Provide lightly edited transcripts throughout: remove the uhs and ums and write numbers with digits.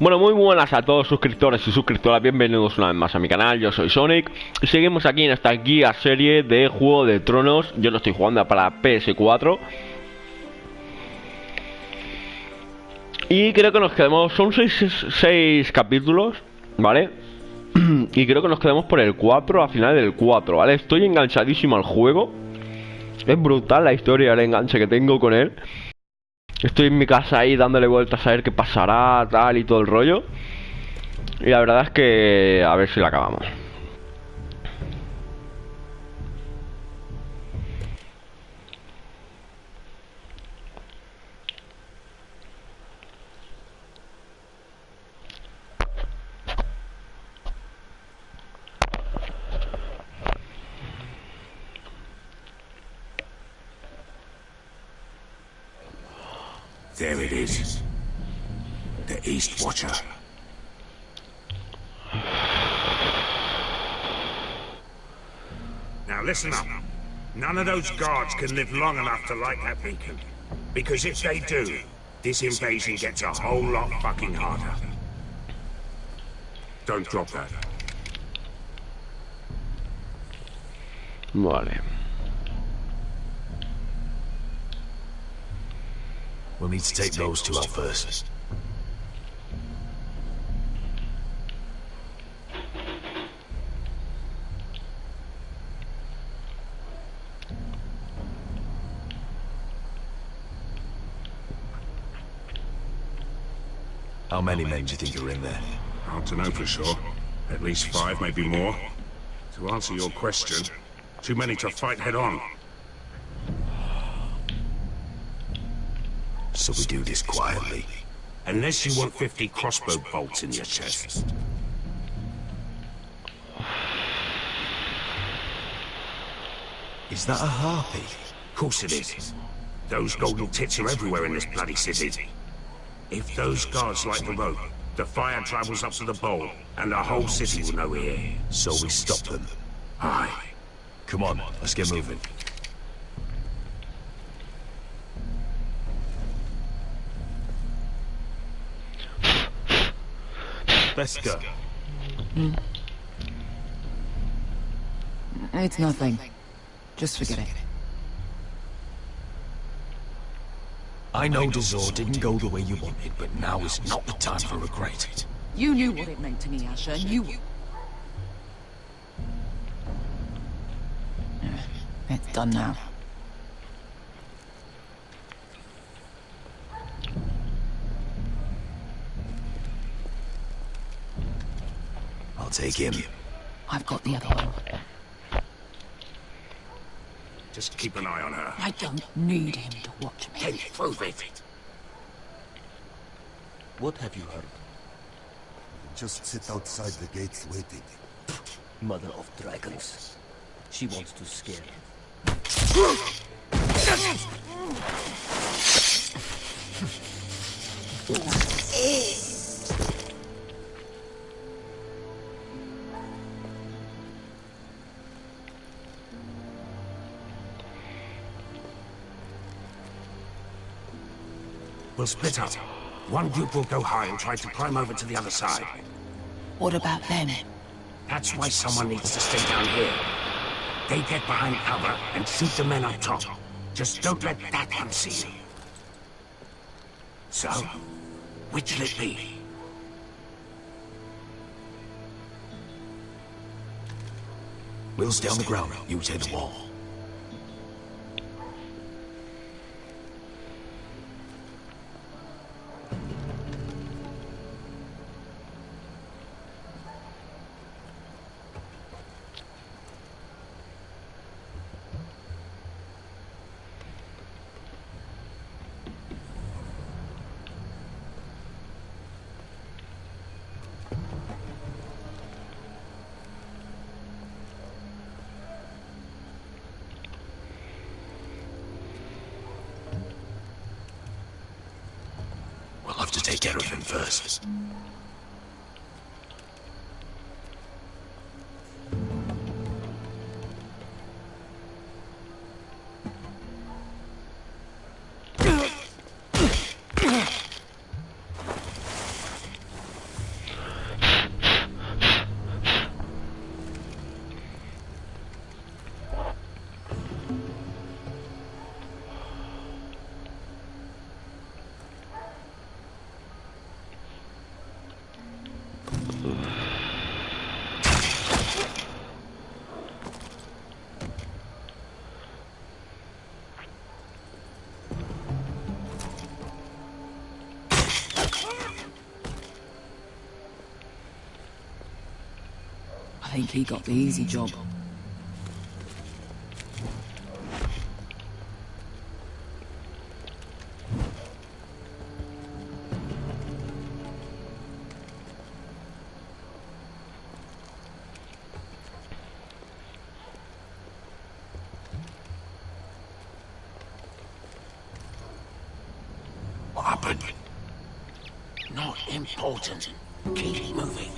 Bueno, muy buenas a todos suscriptores y suscriptoras, bienvenidos una vez más a mi canal, yo soy SONICK y seguimos aquí en esta guía serie de Juego de Tronos. Yo lo estoy jugando para PS4 y creo que nos quedamos, son 6 capítulos, ¿vale? Y creo que nos quedamos por el 4, a final del 4, ¿vale? Estoy enganchadísimo al juego, es brutal la historia, el enganche que tengo con él. Estoy en mi casa ahí dándole vueltas a ver qué pasará, tal y todo el rollo. Y la verdad es que a ver si la acabamos. There it is. The East Watcher. Now listen up. None of those guards can live long enough to light that beacon. Because if they do, this invasion gets a whole lot fucking harder. Don't drop that. Vale. We'll need to take those two out first. How many men do you think are in there? Hard to know for sure. At least 5, maybe more. To answer your question, too many to fight head on. So we do this quietly. Unless you want 50 crossbow bolts in your chest. Is that a harpy? Of course it is. Those golden tits are everywhere in this bloody city. If those guards light the rope, the fire travels up to the bowl, and the whole city will know we're here. So we stop them. Aye. Come on, let's get moving. Let's go. It's nothing. Just forget it. I know Dazor didn't go the way you wanted, but now is not the time for regret. You knew what it meant to me, Asher. You... It's done now. I'll take him. I've got the other one. Just keep an eye on her. I don't need him to watch me. Hey, prove it. What have you heard? Just sit outside the gates waiting. Mother of dragons. She wants to scare him. We'll split up. One group will go high and try to climb over to the other side. What about them? That's why someone needs to stay down here. They get behind cover and shoot the men up top. Just don't let that one see you. So, which'll it be? We'll stay on the ground, you take the wall. We'll have to take care of him first. think he got the easy job. What happened? Not important. Keep moving.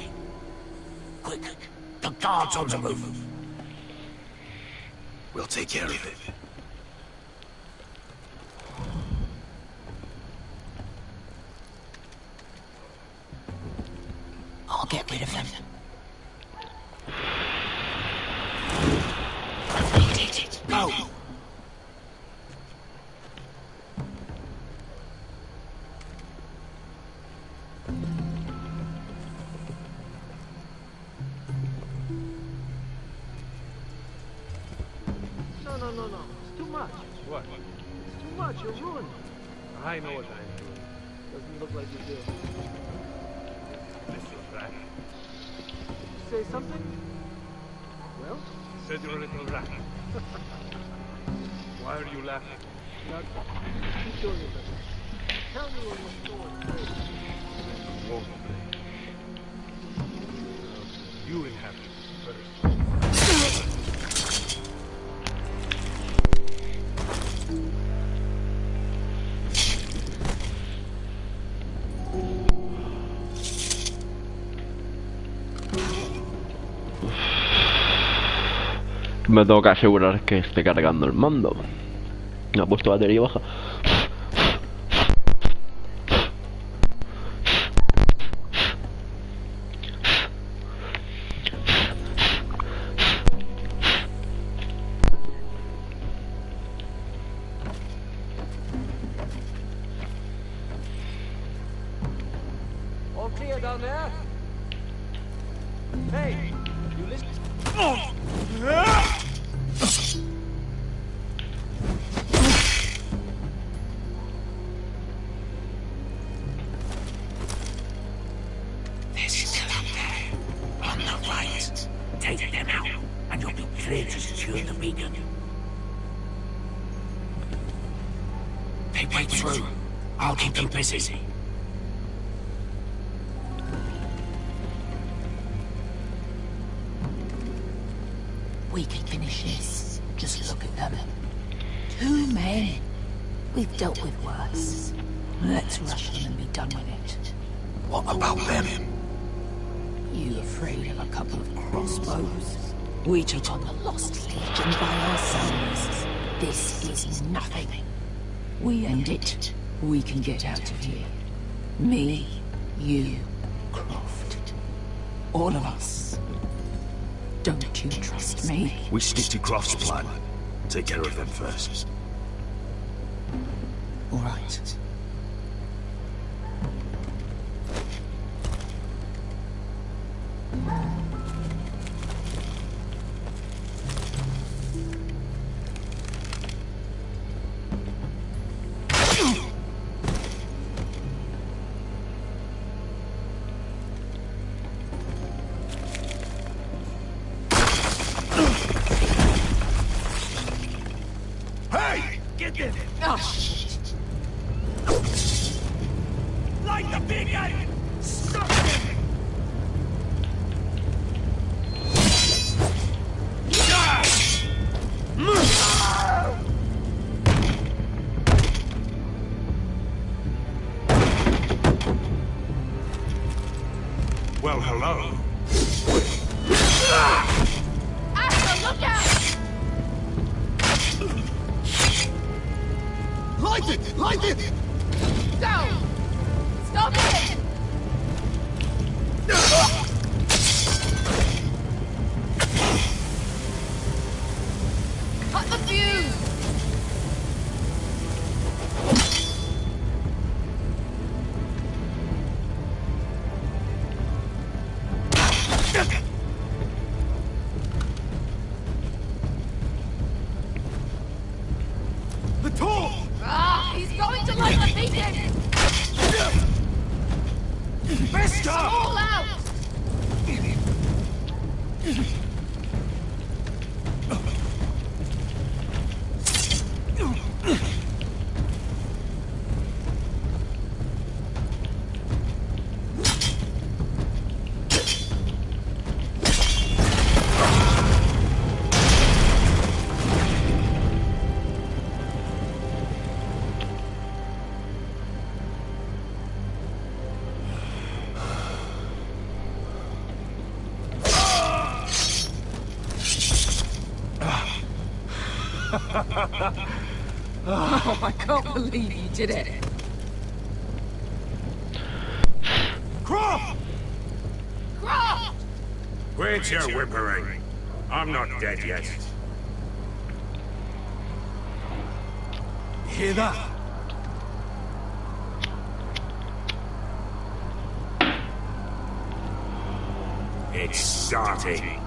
Quick, the guard's on the move. We'll take care of it. I'll get rid of them. Go! No. It's too much. What? It's too much. You're ruining it. I know what I'm doing. Doesn't look like you do. Little rat. Say something? Well, Said you're a little rat. Why are you laughing? not. Keep doing it, brother. Tell me when we're going. Won't play. You inhabit first. Me tengo que asegurar que esté cargando el mando. Me ha puesto batería baja. All clear down there? Hey, you listen? They're still up there. On the right. Take them out, and you'll be clear to secure the beacon. They break through. I'll keep them busy. We can finish this. Just look at them. 2 men. We've dealt with worse. Let's rush them and be done with it. What about them? You afraid of a couple of crossbows? We took on the Lost Legion by ourselves. This is nothing. We end it. We can get out of here. Me, you, Croft. All of us. Don't you trust me? We stick to Croft's plan. Take care of them first. All right. Hey! Get in! Oh, shit. Light the beacon! Stop him! Well, hello. Asta, look out! Light it! Light it! Go! Stop it! Cut the fuse! The tool! Ah, he's going to light the beacon! Bester! All out! Oh, I can't believe you did it. Croft! Croft! Quit your whimpering. I'm not dead yet. Hear that? It's starting.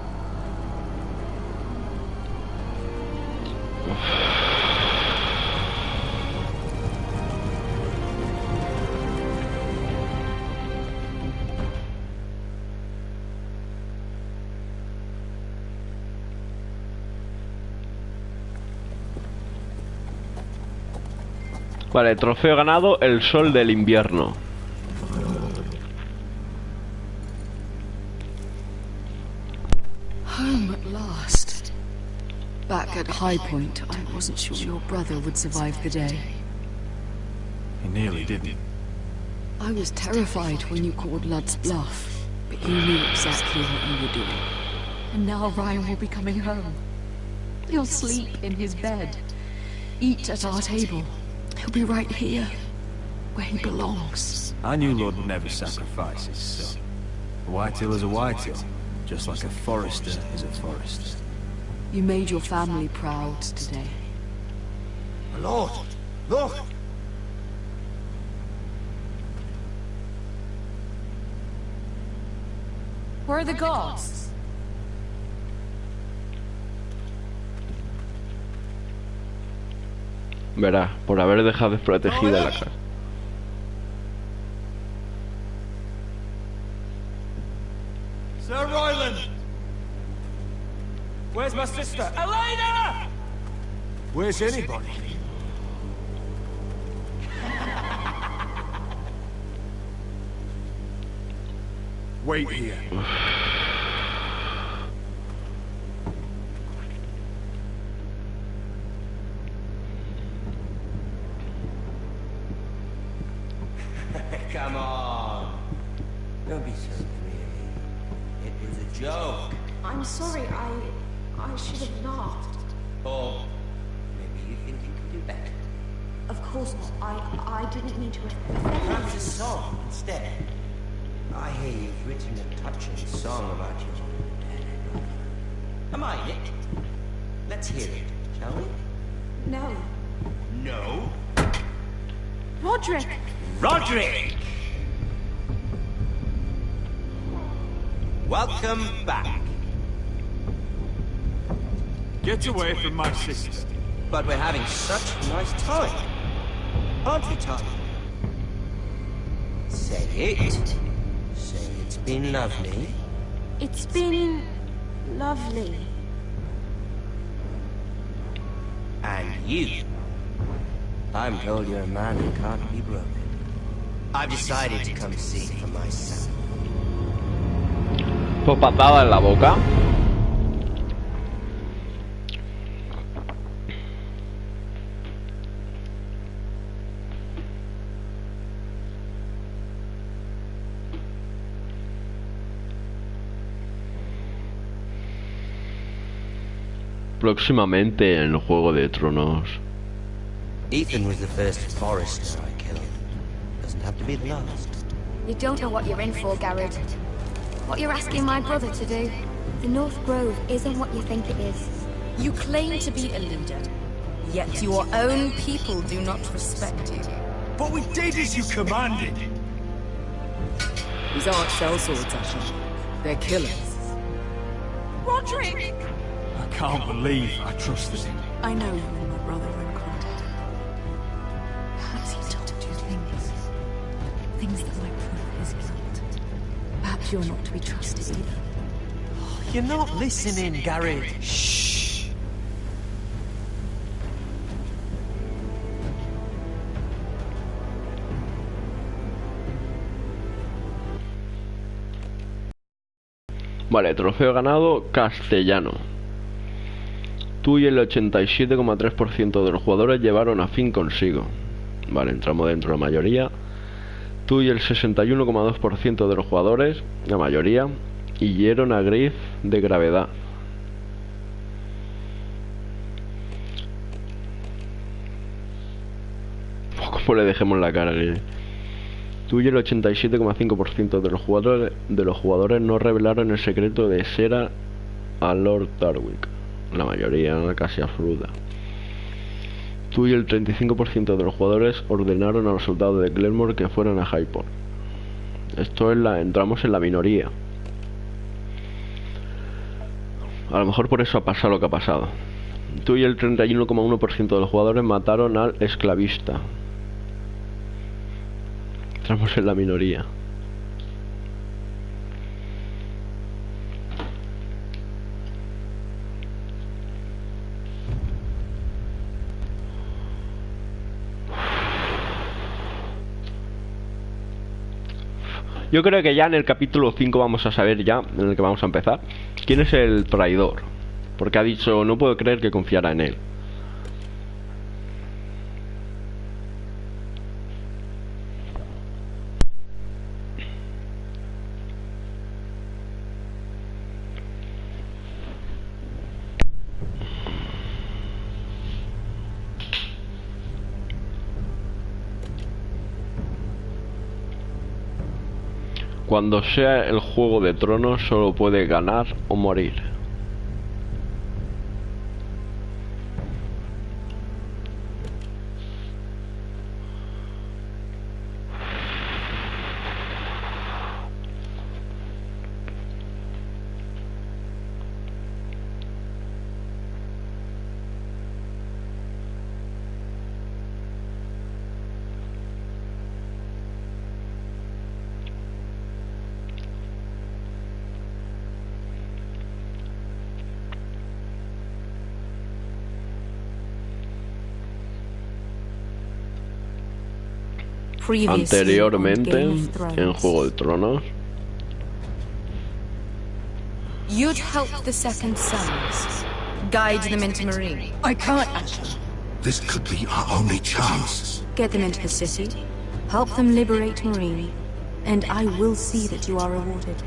Vale, trofeo ganado, el sol del invierno. Home at last. Back at High Point, I wasn't sure your brother would survive the day. He nearly didn't. I was terrified when you called Lud's bluff, but you knew exactly what you were doing. And now Ryan will be coming home. He'll sleep in his bed, eat at our table. He'll be right here, where he belongs. I knew Lord would never sacrifice his son. A whitetail is a whitetail, just like a forester is a forester. You made your family proud today. My lord, look! Where are the gods? Verá, por haber dejado desprotegida la casa. Sir Royland! Where's my sister? Elena! Where's anybody? Wait here. Come on. Don't be so dreary. It was a joke. I'm sorry, I should have laughed. Or maybe you think you can do better. Of course not. I didn't mean to offend Perhaps you. a song instead. I hear you've written a touching song about your dead brother. Am I in it? Let's hear it, shall we? No. No. Roderick! Roderick! Welcome back. Get away from my sister. But we're having such a nice time. Aren't we, Tom? Say it. Say it's been lovely. It's been lovely. And you. I'm told you're a man who can't be broken. I've decided to come see for myself. Pues patada en la boca. Próximamente en el Juego de Tronos. Ethan was the first forester I killed. Doesn't have to be the last. You don't know what you're in for, Garrett. What you're asking my brother to do. The North Grove isn't what you think it is. You claim to be a leader, yet your own people do not respect you. What we did as you commanded. These aren't sellswords, Asher. They're killers. Roderick! I can't believe I trusted him. I know you and my brother are in contact. Perhaps he told you things that might prove his guilt. Perhaps you're not to be trusted either. You're not listening, Gary. Shh. Vale, trofeo ganado castellano. Tú y el 87,3% de los jugadores llevaron a fin consigo. Vale, entramos dentro de la mayoría. Tú y el 61,2% de los jugadores, la mayoría, hirieron a Griff de gravedad. Pues le dejemos la cara. Tú y el 87,5% de los jugadores no revelaron el secreto de Sera a Lord Darwick. La mayoría, casi absoluta. Tú y el 35% de los jugadores ordenaron a los soldados de Glenmore que fueran a Highport. Esto es entramos en la minoría. A lo mejor por eso ha pasado lo que ha pasado. Tú y el 31,1% de los jugadores mataron al esclavista. Entramos en la minoría. Yo creo que ya en el capítulo 5 vamos a saber ya, en el que vamos a empezar, quién es el traidor. Porque ha dicho, no puedo creer que confiara en él. Cuando sea el Juego de Tronos, solo puede ganar o morir. Anteriormente en Juego de Tronos. You'd help the second sons, guide them into Marine. I can't answer. This could be our only chance. Get them into the city, help them liberate Marine, and I will see that you are rewarded.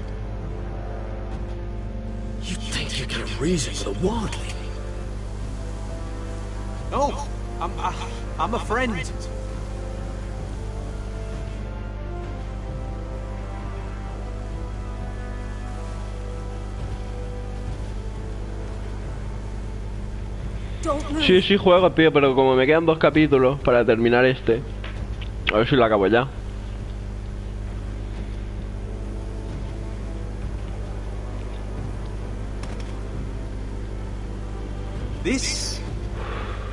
You think you can reason with a wildling? No, I'm a friend. Sí, juego, tío, pero como me quedan 2 capítulos para terminar este, a ver si lo acabo ya. This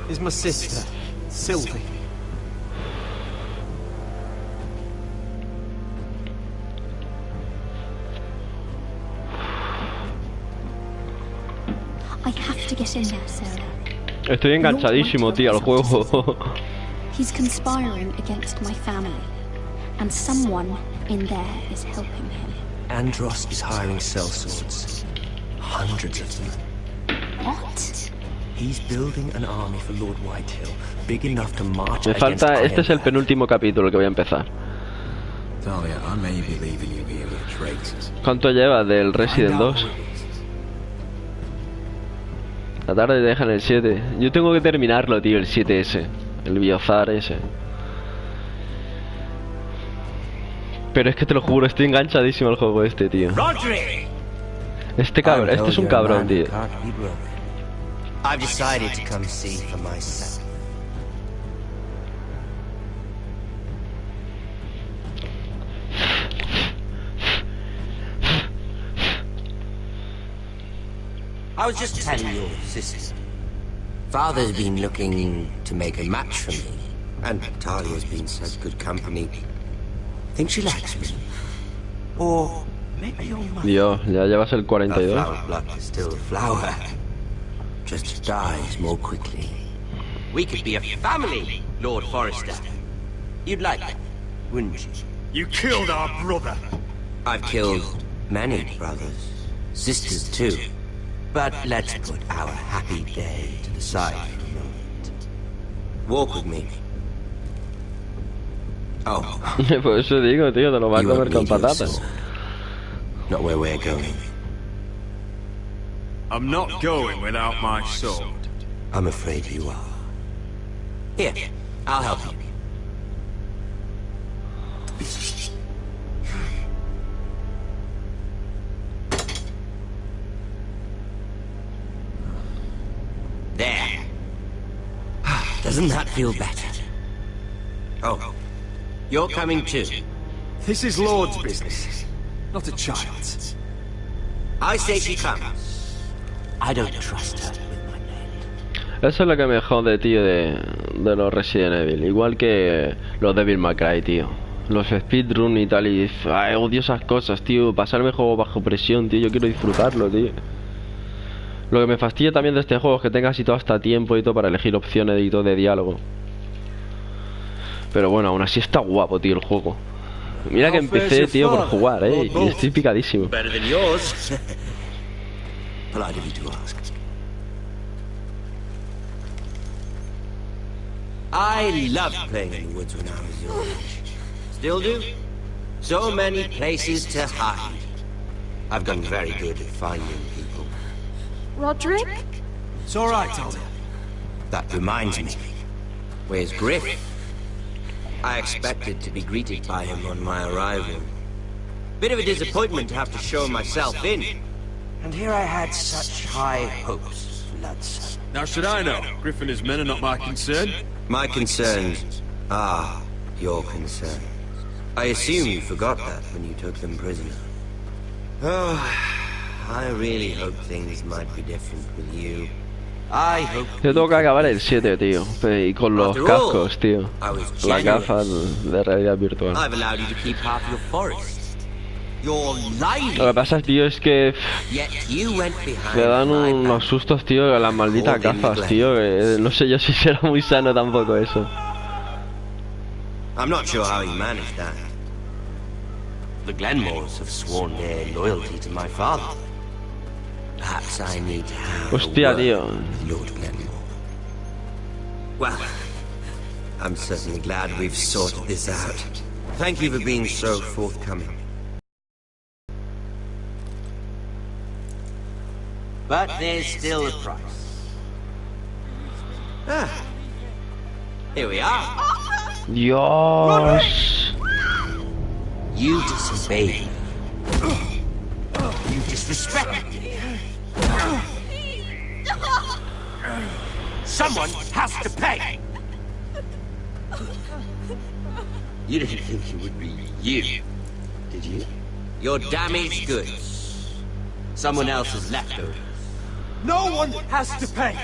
is my sister, Sylvie. I have to get in there, Sarah. Estoy enganchadísimo, tío, al juego. He's conspiring against my family, and someone in there is helping him. Andros is hiring sellswords. Hundreds of them. What? He's building an army for Lord Whitehill, big enough to march Me against falta, este es el penúltimo capítulo que voy a empezar. Talia, I may be leaving you here with traitors. ¿Cuánto lleva del Resident 2? La tarde te dejan el 7. Yo tengo que terminarlo, tío, el 7 ese. El Biozar ese. Pero es que te lo juro, estoy enganchadísimo al juego este, tío. Este cabrón, este es un cabrón, tío. I've decided to come see for myself. I was just telling your sister. Father's been looking to make a match for me, and Talia's been such good company. Think she likes me? Or maybe your mother. Dios, ya llevas el 42. Flower blood is still a flower. Just dies more quickly. We could be a family, Lord Forrester. You'd like that, wouldn't you? You killed our brother. I've killed many brothers, sisters too. But let's put our happy day to the side for a moment. Walk with me. Oh. Por eso digo, tío, te lo va a comer con patatas. Not where we're going. I'm not going without my sword. I'm afraid you are. Here, I'll help you. There. Doesn't that feel better? Oh, you're coming too. This is Lord's business, not a child's. I say she comes. I don't trust her with my name. Eso es lo que me jode, tío, de los Resident Evil. Igual que los Devil May Cry, tío. Los speedrun y tal, y ay, odio esas cosas, tío. Pasarme el juego bajo presión, tío. Yo quiero disfrutarlo, tío. Lo que me fastidia también de este juego es que tengas así todo hasta tiempo y todo para elegir opciones y todo de diálogo. Pero bueno, aún así está guapo, tío, el juego. Mira que empecé, tío, por jugar, y estoy picadísimo. Better than yours. Polite of you to ask. I loved playing in the woods when I was your age. Still do. So many places to hide. I've gotten very good at finding people. Roderick? It's all right, Talia. That reminds me. Where's Griff? I expected to be greeted by him on my arrival. Bit of a disappointment to have to show myself in. And here I had such high hopes, Bloodson. Now should I know? Griff and his men are not my concern. My concerns are your concerns. I assume you forgot that when you took them prisoner. Oh, I really hope things might be different with you. I hope. Yo tengo que acabar el 7, tío. Y con los cascos, tío. Las gafas de realidad virtual. I've allowed you to keep half your forest. Lo que pasa, tío, es que me dan unos sustos, tío, a las malditas gafas, tío. Que no sé yo si será muy sano tampoco eso. I'm not sure how he managed that. The Glenmores have sworn their loyalty to my father. Perhaps I need to have Hostia, tío. Lord Glenmore. Well, I'm certainly glad we've sorted this out. Thank you for being so forthcoming. But there's still a price. Ah. Here we are. Dios. You disobeyed. You disrespected me. Someone has to pay. You didn't think it would be you, did you? Your damaged goods. Someone else's leftovers. No one has to pay.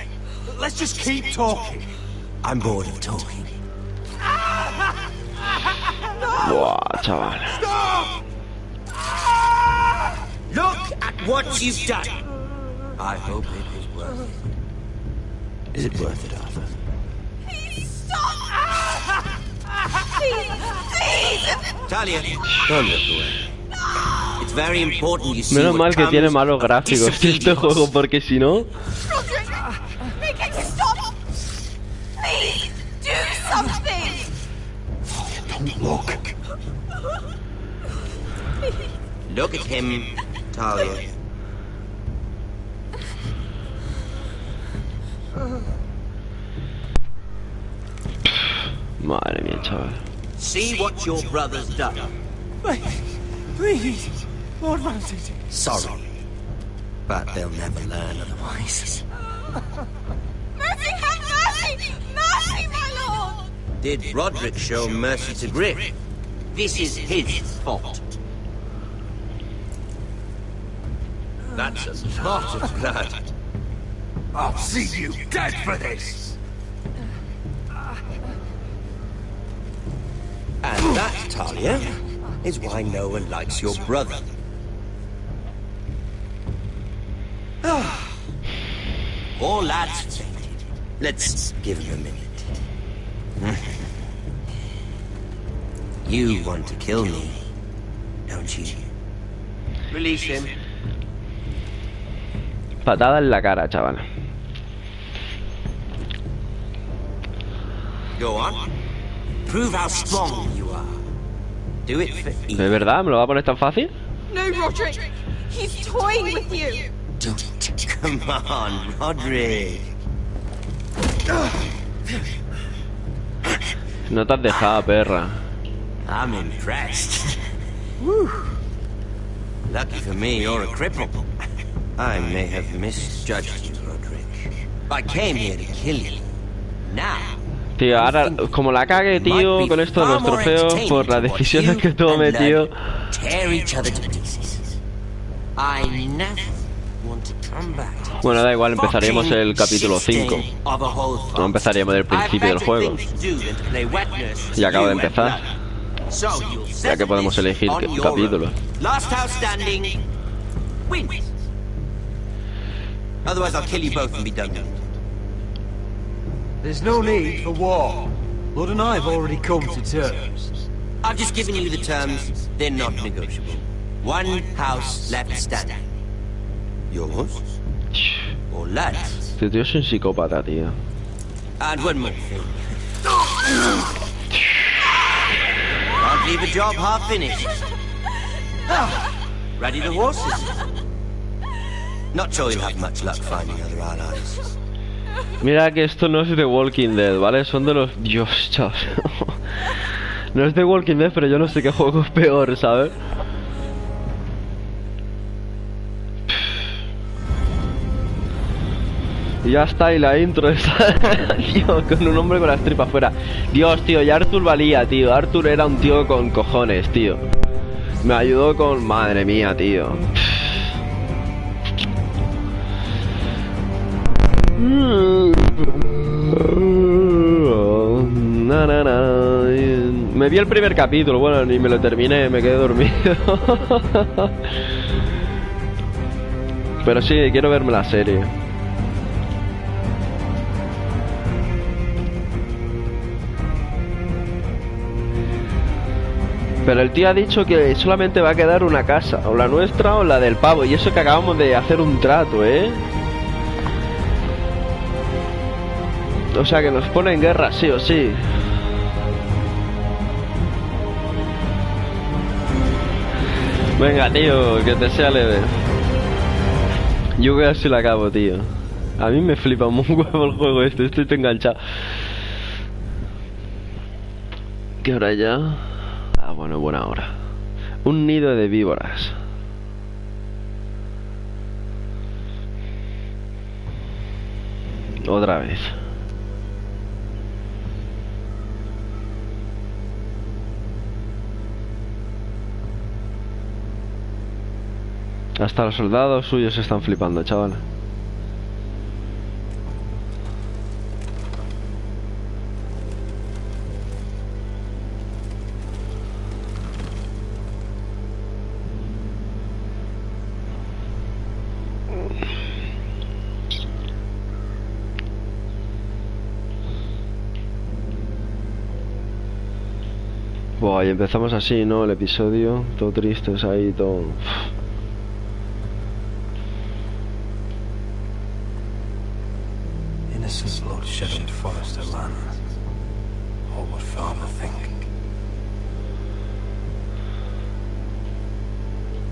Let's just keep talking. I'm bored of talking. Buah, chaval. Stop! Look at what you've done. I hope it was worth it. Is it worth it, Arthur? Please stop! Please! Talia, don't look away. It's very important you see. Menos mal que tiene malos gráficos este juego, porque si no. Roderick, make it stop! Please, do something! Don't look. Look at him, Talia. Madre mía, chaval. See what your brother's done. Please, Lord Ramsay. Sorry, but they'll never learn otherwise. Mercy, have mercy! Mercy, my lord! Did Roderick show mercy to Griff? This is his fault. That's a lot of blood. I'll see you dead for this! And that, Talia, is why no one likes your brother. All lads fainted. Let's give him a minute. You want to kill me, don't you? Release him. Patada en la cara, chaval. Go on. Prove how strong you are. Do it for Eve. ¿De verdad? ¿Me lo va a poner tan fácil? No, Roderick! He's toying with you! Don't. Come on, Roderick. No te has dejado, perra. I'm impressed. Woo. Lucky for me, you're a cripple. I may have misjudged you, Roderick. I came here to kill you. Now, tío, ahora, como la cague, tío, con esto de los trofeos, por las decisiones que tome, tío. Bueno, da igual, empezaremos el capítulo 5. No empezaríamos del principio del juego. Y acabo de empezar. Ya que podemos elegir capítulos. Otherwise, I'll kill you both and be done with it. There's no need for war. Lord and I have already come to terms. I've just given you the terms. They're not negotiable. One house left standing. Yours? Or lads? Este tío es un psicópata, tío. And one more thing. Can't leave a job half finished. Ready the horses? Not sure you'll have much luck finding other allies. Mira que esto no es de Walking Dead, ¿vale? Son de los... Dios, chavos. No es de Walking Dead, pero yo no sé qué juego es peor, ¿sabes? Y ya está, y la intro está... Tío, con un hombre con las tripas fuera. Dios, tío, ya Arthur valía, tío. Arthur era un tío con cojones, tío. Me ayudó con... Madre mía, tío. Me vi el primer capítulo, bueno, ni me lo terminé, me quedé dormido. Pero sí, quiero verme la serie. Pero el tío ha dicho que solamente va a quedar una casa, o la nuestra o la del pavo. Y eso que acabamos de hacer un trato, ¿eh? O sea que nos pone en guerra sí o sí. Venga, tío, que te sea leve. Yo voy a ver si la acabo, tío. A mí me flipa un huevo el juego este. Estoy enganchado. ¿Qué hora ya? Ah, bueno, buena hora. Un nido de víboras. Otra vez. Hasta los soldados suyos están flipando, chaval. Buah, y empezamos así, ¿no? El episodio, todo tristes ahí, todo... Innocent blood shed on Forester land. What would father think?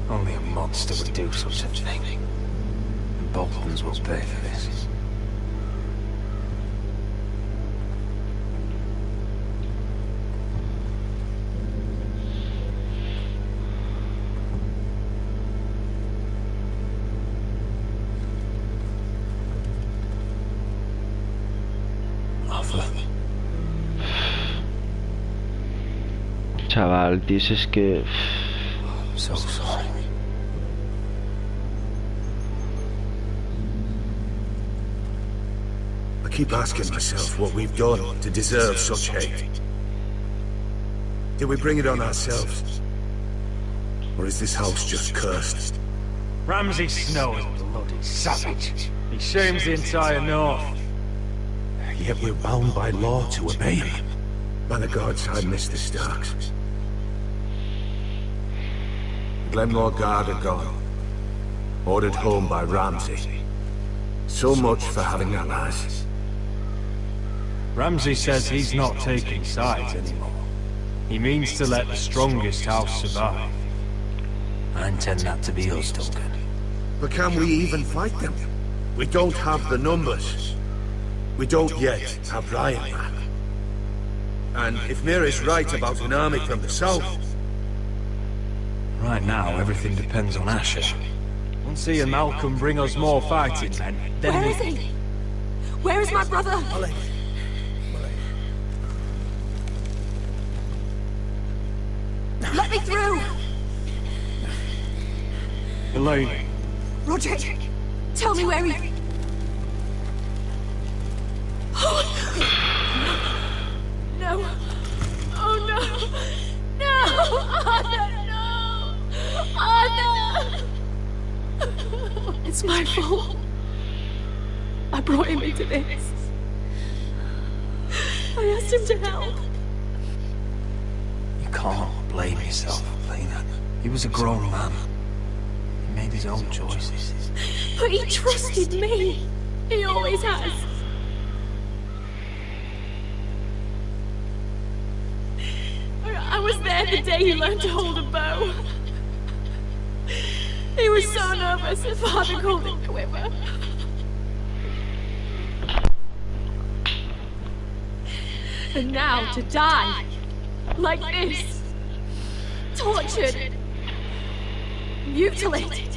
Only a monster would do such a thing. And Boltons will pay for this. Chaval, dices que... I'm so sorry. I keep asking myself what we've done to deserve such hate. Did we bring it on ourselves? Or is this house just cursed? Ramsay Snow is a bloody savage. He shames the entire North. Yet we're bound by law to obey him. By the gods, I miss the Starks. The Glenmore Guard are gone. Ordered home by Ramsay. So much for having allies. Ramsay says he's not taking sides anymore. He means to let the strongest house survive. I intend that to be us, Duncan. But can we even fight them? We don't have the numbers. We don't yet have Ryan Man. And if Mira's right about an army from the south... Right now, everything depends on Asher. Once he and Malcolm bring us more fighting men, then Where is he? Where is my brother? Let me through! Elaine. Roderick, tell me where he... No. Oh no. No! Arthur, no! Arthur! It's my fault. I brought him into this. I asked him to help. You can't blame yourself, Lena. He was a grown man. He made his own choices. But he trusted me. He always has. I was there the day he learned to hold a bow. He was so nervous, his father called him quiver. And now to die, like this, tortured, mutilated.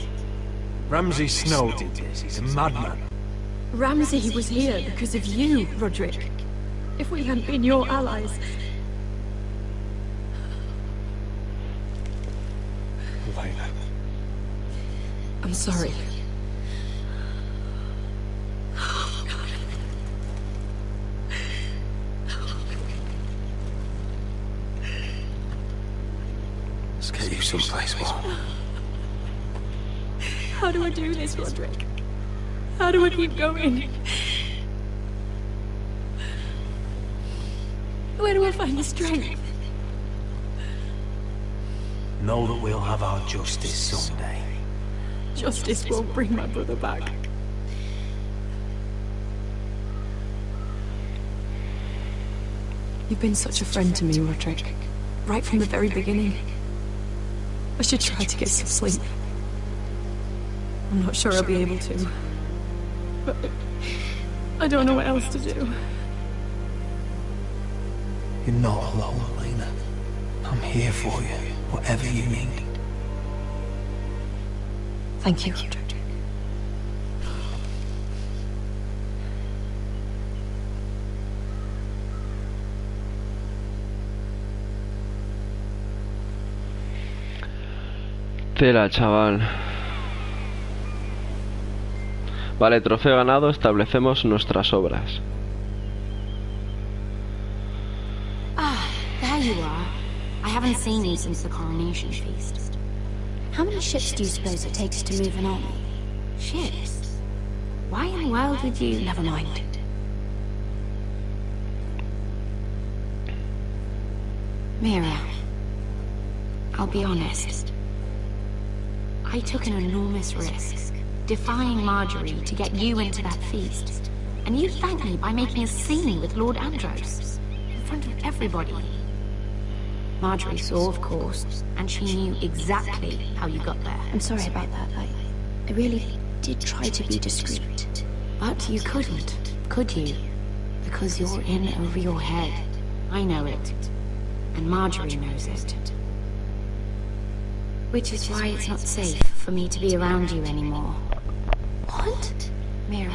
Ramsay Snow did this. He's a madman. Ramsay was here because of you, Roderick. If we hadn't been your allies... Lena. I'm sorry. Let's get you someplace warm. How do I do this, Roderick? How do I keep going? Where do I find the strength? Know that we'll have our justice someday. Justice won't bring my brother back. You've been such a friend to me, Roderick. Right from the very beginning. I should try to get some sleep. I'm not sure I'll be able to. But I don't know what else to do. You're not alone, Lena. I'm here for you, whatever you need. Thank you, Roderick. Tela, chaval. Vale, trofeo ganado, establecemos nuestras obras. Ah, there you are. I haven't seen you since the coronation feast. How many ships do you suppose it takes to move an army? Ships? Why in the world would you... Never mind. Mira, I'll be honest. I took an enormous risk, defying Marjorie to get you into that feast. And you thanked me by making a scene with Lord Andros, in front of everybody. Marjorie saw, of course, and she knew exactly how you got there. I'm sorry about that. I really did try to be discreet. But you couldn't, could you? Because you're in over your head. I know it. And Marjorie knows it. Which is why it's not safe for me to be around you anymore. What? Mira,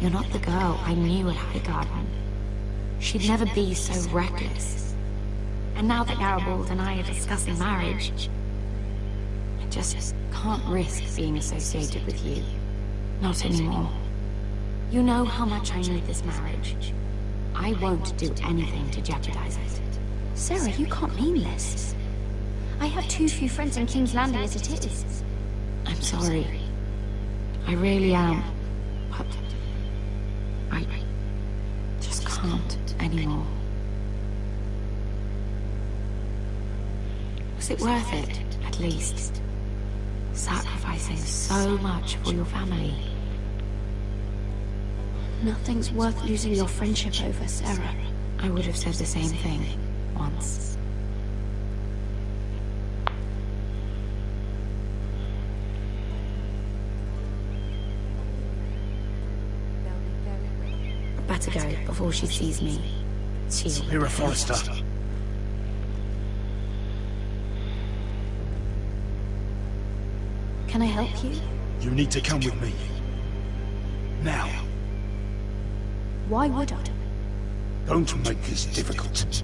you're not the girl I knew at Highgarden. She'd never be so reckless. And now that Garibald and I are discussing marriage, I just can't risk being associated with you. Not anymore. You know how much I need this marriage. I won't do anything to jeopardize it. Sarah, you can't mean this. I have too few friends in King's Landing as it is. I'm sorry. I really am. But I just can't anymore. Was it worth it, at least? Sacrificing so much for your family. Nothing's worth losing your friendship over, Sarah. I would have said the same thing once. Better go before she sees me. You're a Forrester. Can I help you? You need to come with me. Now. Why would I? Don't make this difficult.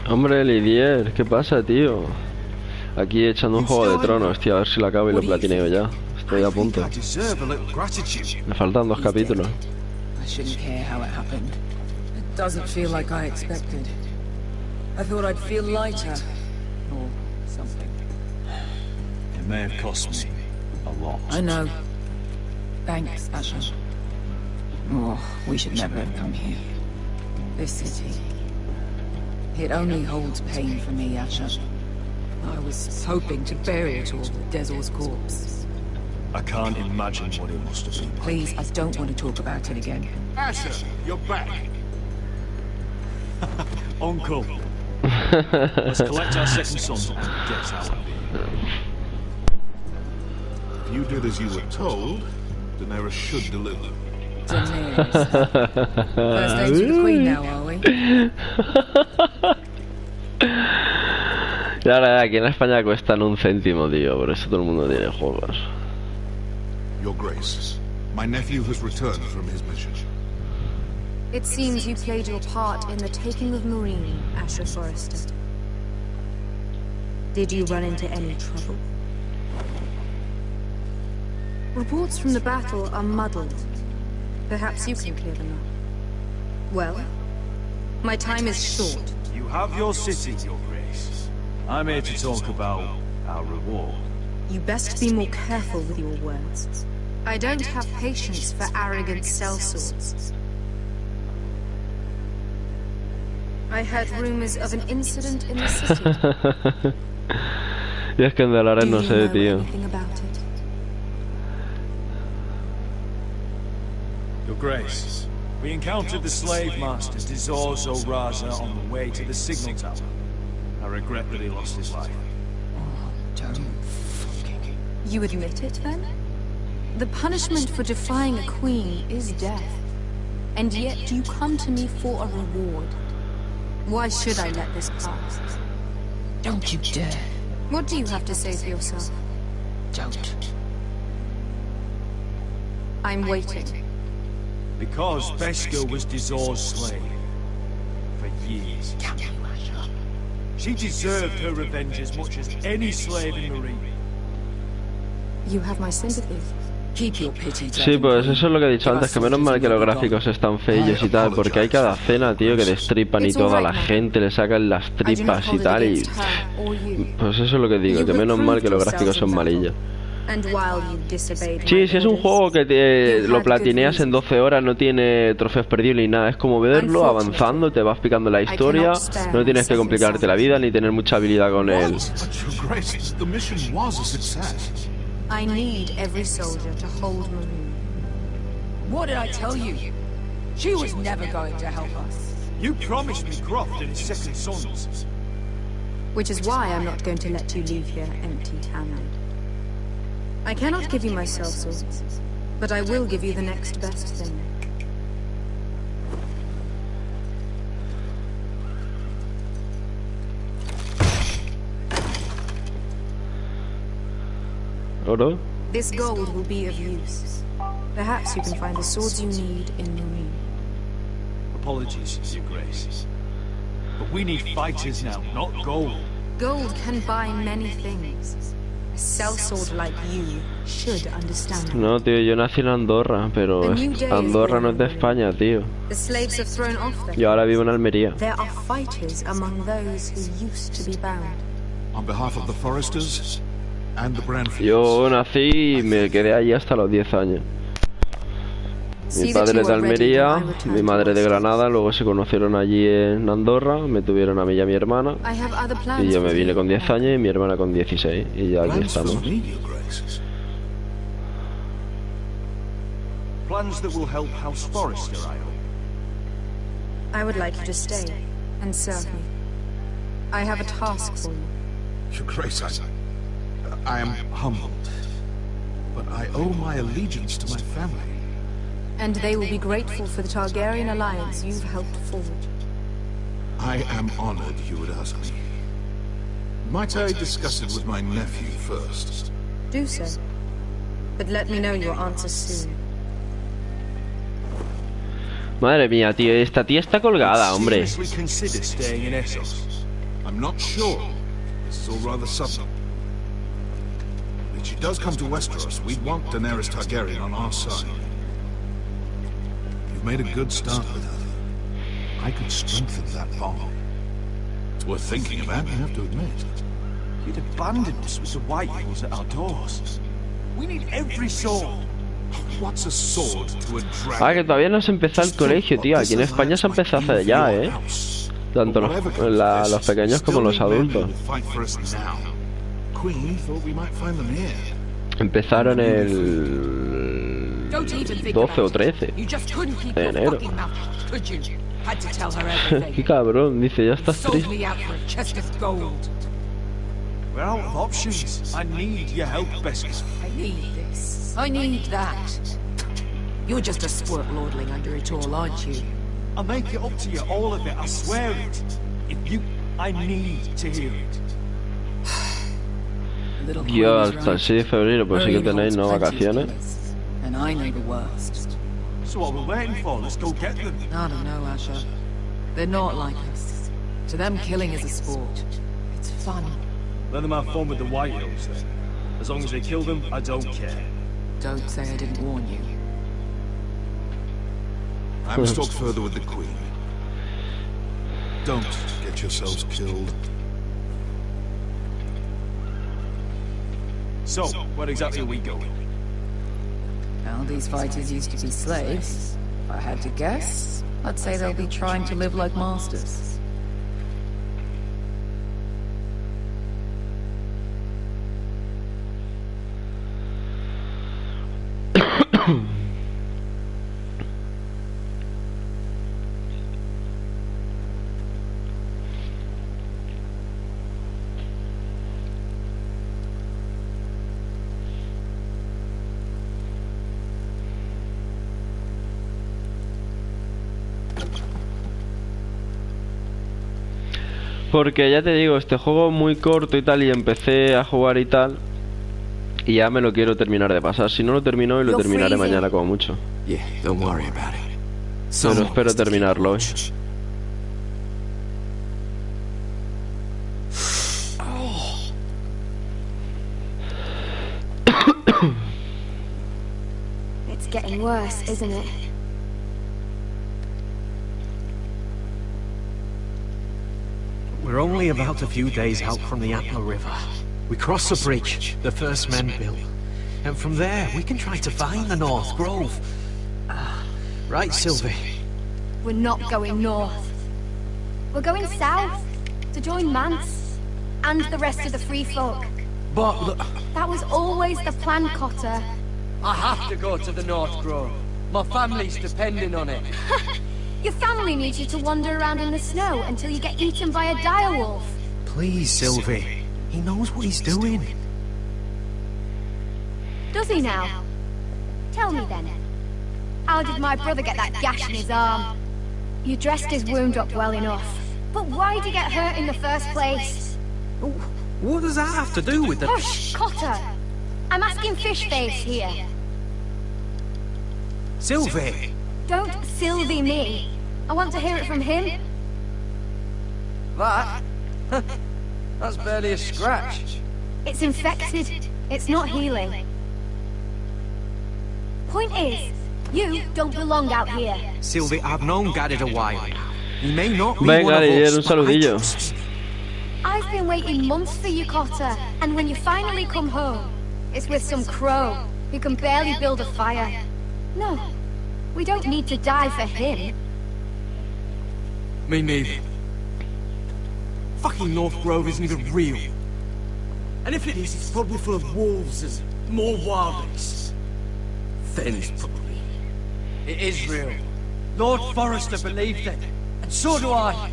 Hombre, Lidier, ¿qué pasa, tío? Aquí echando un Juego de Tronos, tío, a ver si lo acabo y lo platineo ya. Estoy a punto. Me faltan 2 capítulos. I shouldn't care how it happened. It doesn't feel like I expected. I thought I'd feel lighter. Or something. It may have cost me a lot. I know. Thanks, Asher. Oh, we should never have come here. This city. It only holds pain for me, Asher. I was hoping to bury it all with Dezor's corpse. I can't imagine what it must have been. Please, I don't want to talk about it again. Asher, you're back. Uncle. Let's collect our second son and get out of here. If you did as you were told, Daenerys should deliver. Daenerys. First names for the Queen now, are we? La verdad, aquí en España cuestan 1 céntimo, tío. Por eso todo el mundo tiene juegos. Your Grace, my nephew has returned from his mission. It seems you played your part in the taking of Marine, Asher Forrester. Did you run into any trouble? Reports from the battle are muddled. Perhaps you can clear them up. Well, my time is short. You have your city, Your Grace. I'm here to talk about our reward. You best be more careful with your words. I don't have patience for arrogant sellswords. I heard rumors of an incident in the city. Y es que en dólares no sé, tío. Your Grace, we encountered the slave master Dezor Zoraza on the way to the signal tower. I regret that he lost his life. You admit it, then? The punishment for defying a queen is death. And yet you come to me for a reward. Why should I let this pass? Don't you dare. What do you have to say for yourself? Don't. I'm waiting. Because Beskha was Dezor's slave. For years. She deserved her revenge as much as any slave in Marine. You have my sympathy. Keep your pity. Sí, pues eso es lo que he dicho antes, que menos mal que los gráficos están feillos y tal, porque hay cada cena, tío, que destripan y toda la gente, le sacan las tripas y tal, y... Pues eso es lo que digo, que menos mal que los gráficos son malillos. Sí, si es un juego que te lo platineas en 12 horas, no tiene trofeos perdidos ni nada, es como verlo avanzando, te vas picando la historia, no tienes que complicarte la vida ni tener mucha habilidad con él. I need every soldier to hold Marine. What did I tell you? She was never going to help us. You promised me Croft and his second sons. Which is why I'm not going to let you leave here empty-handed. I cannot give you my sellswords, but I will give you the next best thing. Oro? This gold will be of use. Perhaps you can find the swords you need in Marine. Apologies, Your Grace. But we need fighters now, not gold. Gold can buy many things. A sellsword like you should understand. No, tío, yo nací en Andorra, pero Andorra no es de España, tío. The slaves have thrown off their... Yo ahora vivo en Almería. There are fighters among those who used to be bound. On behalf of the Foresters and the Branfields. Yo nací y me quedé allí hasta los 10 años. Mi padre es de Almería, mi madre de Granada, luego se conocieron allí en Andorra, me tuvieron a mí y a mi hermana, y yo me vine con 10 años y mi hermana con 16, y ya aquí estamos. Plans that will help House Forrester, I hope. I would like you to stay and serve me. I have a task for you. Your Grace, I am humbled, but but I owe my allegiance to my family. And they will be grateful for the Targaryen alliance you've helped forge. I am honored you would ask me. Might I discuss it with my nephew first? Do so. But let me know your answer soon. Madre mía, tío, esta tía está colgada, hombre. Seriously consider staying in Essos? I'm not sure. This is all rather sudden. If she does come to Westeros, we'd want Daenerys Targaryen on our side. You've made a good start with her. I could strengthen that bond. It's worth thinking about, I have to admit. You'd abandoned us with the White Hills at our doors. We need every sword. What's a sword to a dragon? Ah, que todavía no se empezó el colegio, tío. Aquí en España se empezó hace ya, Tanto los pequeños como los adultos. Empezaron el 12 o 13 de enero. Qué cabrón, dice, ya estás triste. We're out of options. I need your help, Beskar. I need this. I need that. You're just a squirt lordling under it all, aren't you? I'll make it up to you, all of it, I swear it. If you... I need to hear it. Dios, hasta el 6 de febrero, pues sí que tenéis, ¿no? Vacaciones. And I know the worst. So what we're waiting for? Let's go get them. I don't know, Asher. They're not like us. To them, killing is a sport. It's fun. Let them have fun with the White Hills, then. As long as they kill them, I don't care. Don't say I didn't warn you. I must talk further with the Queen. Don't get yourselves killed. So, where exactly are we going? Well, these fighters used to be slaves. If I had to guess, I'd say they'll be trying to live like masters. Porque ya te digo, este juego es muy corto y tal, y empecé a jugar y tal, y ya me lo quiero terminar de pasar. Si no lo termino hoy, lo terminaré mañana como mucho. Pero espero terminarlo hoy. It's getting worse, isn't it? We're only about a few days out from the Atla River. We cross the bridge the first men built, and from there we can try to find the North Grove. Right, Sylvie? We're not going north. We're going south to join Mance and the rest of the Free Folk. But that was always the plan, Cotter. I have to go to the North Grove. My family's depending on it. Your family needs you to wander around in the snow until you get eaten by a direwolf. Please, Sylvie. He knows what he's doing. Does he now? Tell me then. How did my brother get that gash in his arm? You dressed his wound up well enough. But why did he get hurt in the first place? What does that have to do with the... Hush, Cotter! I'm asking Fishface here. Sylvie! Don't Sylvie me. I want to hear it from him. That? That's barely a scratch. It's infected. It's not healing. Point is, you don't belong out here. Sylvie, I've known Gadded a while now. He may not be Venga, one of us, un saludillo. I've been waiting months for you, Cotter, and when you finally come home, it's with some crow who can barely build a fire. No, we don't need to die for him. Me neither. Fucking North Grove isn't even real. And if it is, it's probably full of wolves and more wildlings. Finn's probably. It is real. Lord Forrester believed it, and so do I.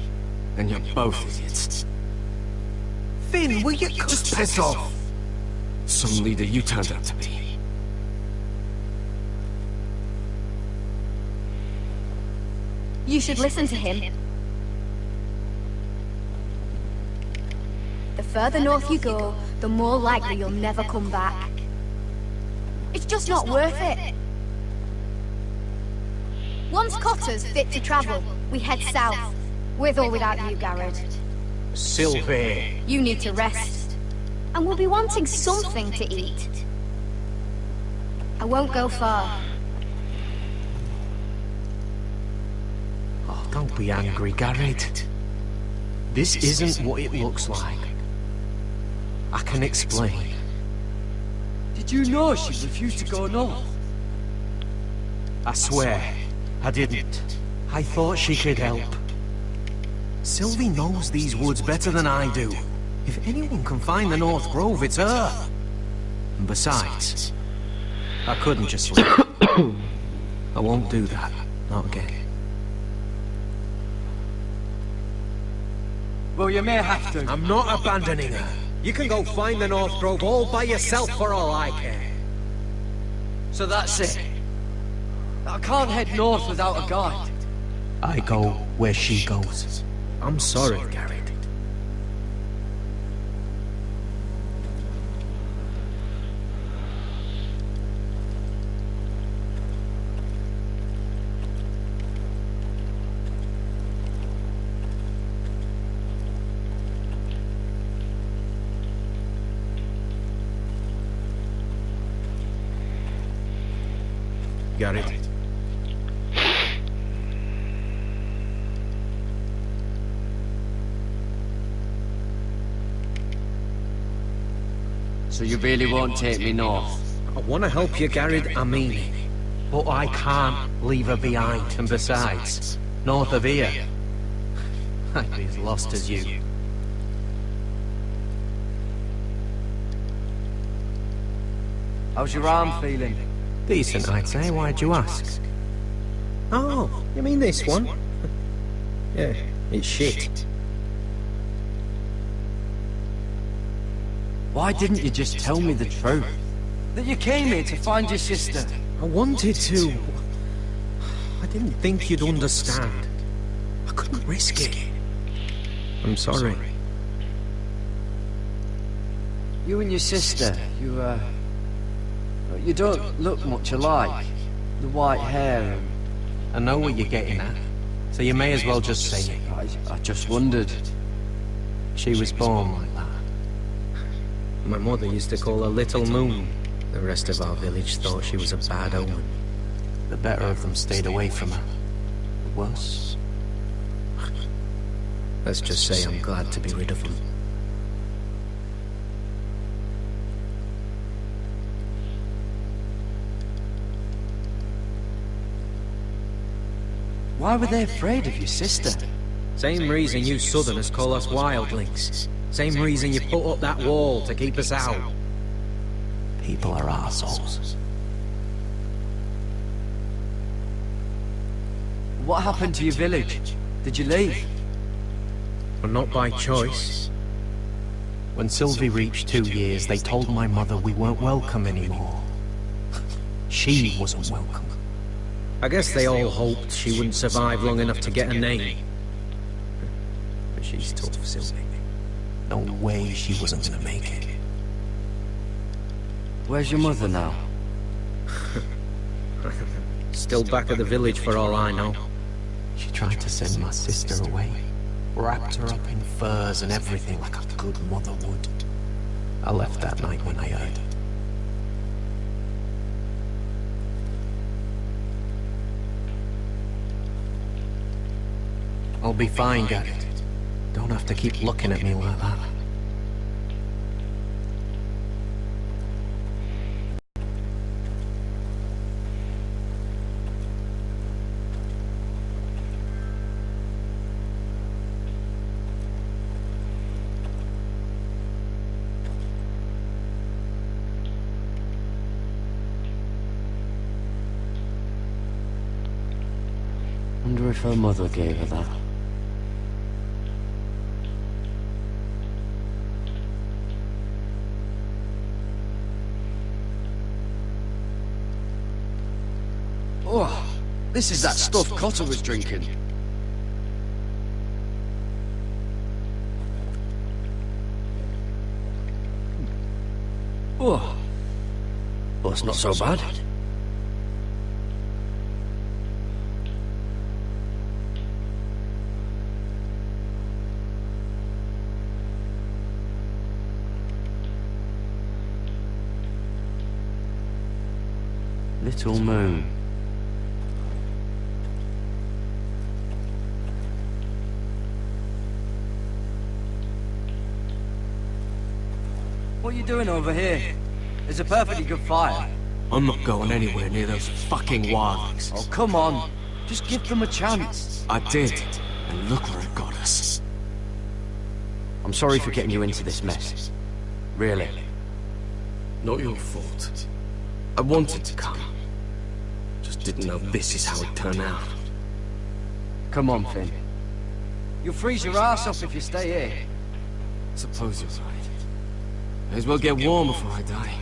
And you're both idiots. Finn, will you... Just piss off. Some leader you turned out to be. You should listen to him. The further north you go, the more likely you'll never come back. It's just not worth it. Once Cotter's fit to travel, we head south. With or without you, Garrett. Sylvie. You need to rest. And we'll be wanting something to eat. I won't go far. Oh, don't be angry, Garrett. This isn't what it looks like. I can explain. Did you know she refused to go north? I swear, I didn't. I thought she could help. Sylvie knows these woods better than I do. If anyone can find the North Grove, it's her. And besides, I couldn't just leave. I won't do that. Not again. Well, you may have to. I'm not abandoning her. You can go find the North Grove all by yourself for all I care. So that's it. I can't head north without a guide. I go where she goes. I'm sorry, Garrett. Garrett. So you really won't take me north? I want to help you, Garrett, I mean it. But I can't leave her behind, and besides, north of here, I'd be as lost as you. How's your arm feeling? Decent, I'd say. Why'd you ask? Oh, you mean this one? Yeah, it's shit. Why didn't you just tell me the truth? That you came here to find your sister? I wanted to. I didn't think you'd understand. I couldn't risk it. I'm sorry. You and your sister, you don't look much alike. The white hair and... I know what you're getting at, so you may as well just say it. I just wondered. She was born like that. My mother used to call her Little Moon. The rest of our village thought she was a bad omen. The better of them stayed away from her. The worse. Let's just say I'm glad to be rid of them. Why were they afraid of your sister? Same reason you Southerners call us wildlings. Same reason you put up that wall to keep us out. People are assholes. What happened to your village? Did you leave? Well, not by choice. When Sylvie reached 2 years, they told my mother we weren't welcome anymore. She wasn't welcome. I guess they all hoped she wouldn't survive long enough to get a name. But she's tough, Sylvie. No way she wasn't gonna make it. Where's your mother now? Still back at the village for all I know. She tried to send my sister away. Wrapped her up in furs and everything like a good mother would. I left that night when I heard. I'll be fine, Garrett. Don't have to keep looking at me like that. Wonder if her mother gave her that. Oh, this is that stuff Cotter was drinking. Oh. Well, it's not so bad. Little moon. What are you doing over here? There's a perfectly good fire. I'm not going anywhere near those fucking wildlings. Oh, come on. Just give them a chance. I did, and look where it got us. I'm sorry for getting you into this mess. Really. Not your fault. I wanted to come. Just didn't know this is how it turned out. Come on, Finn. You'll freeze your ass off if you stay here. Suppose you're right. May as well get warm before I die.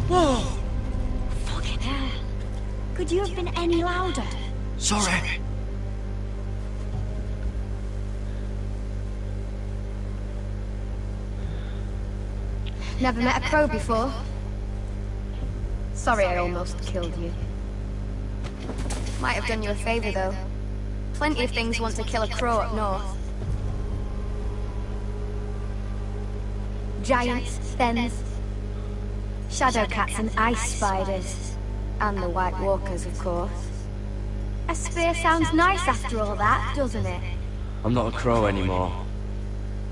Whoa! Fucking hell. Could you have been any louder? Sorry. Never met a crow before. Sorry I almost killed you. Might have done you a favor though. Plenty of things want to kill a crow up north. Giants, thens, shadow cats and ice spiders. And the white walkers, of course. A spear sounds nice after all that, doesn't it? I'm not a crow anymore.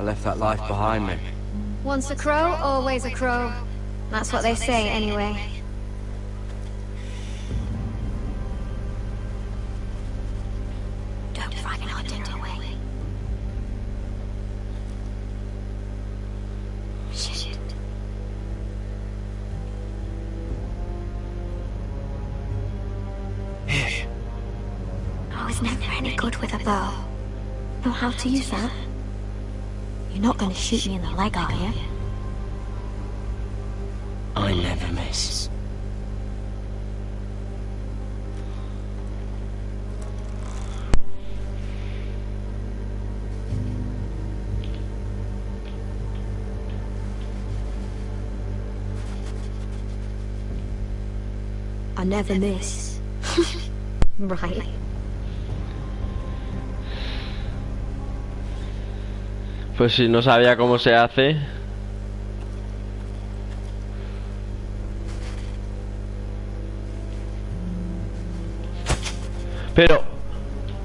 I left that life behind me. Once a crow, always a crow. That's what they say, anyway. Don't fucking hunt it away. Shit. Here. I was never any good with a bow. Know how to use that? You're not going to shoot me in the leg, are you? I never miss. I never miss. Right. Pues si no sabía cómo se hace. Pero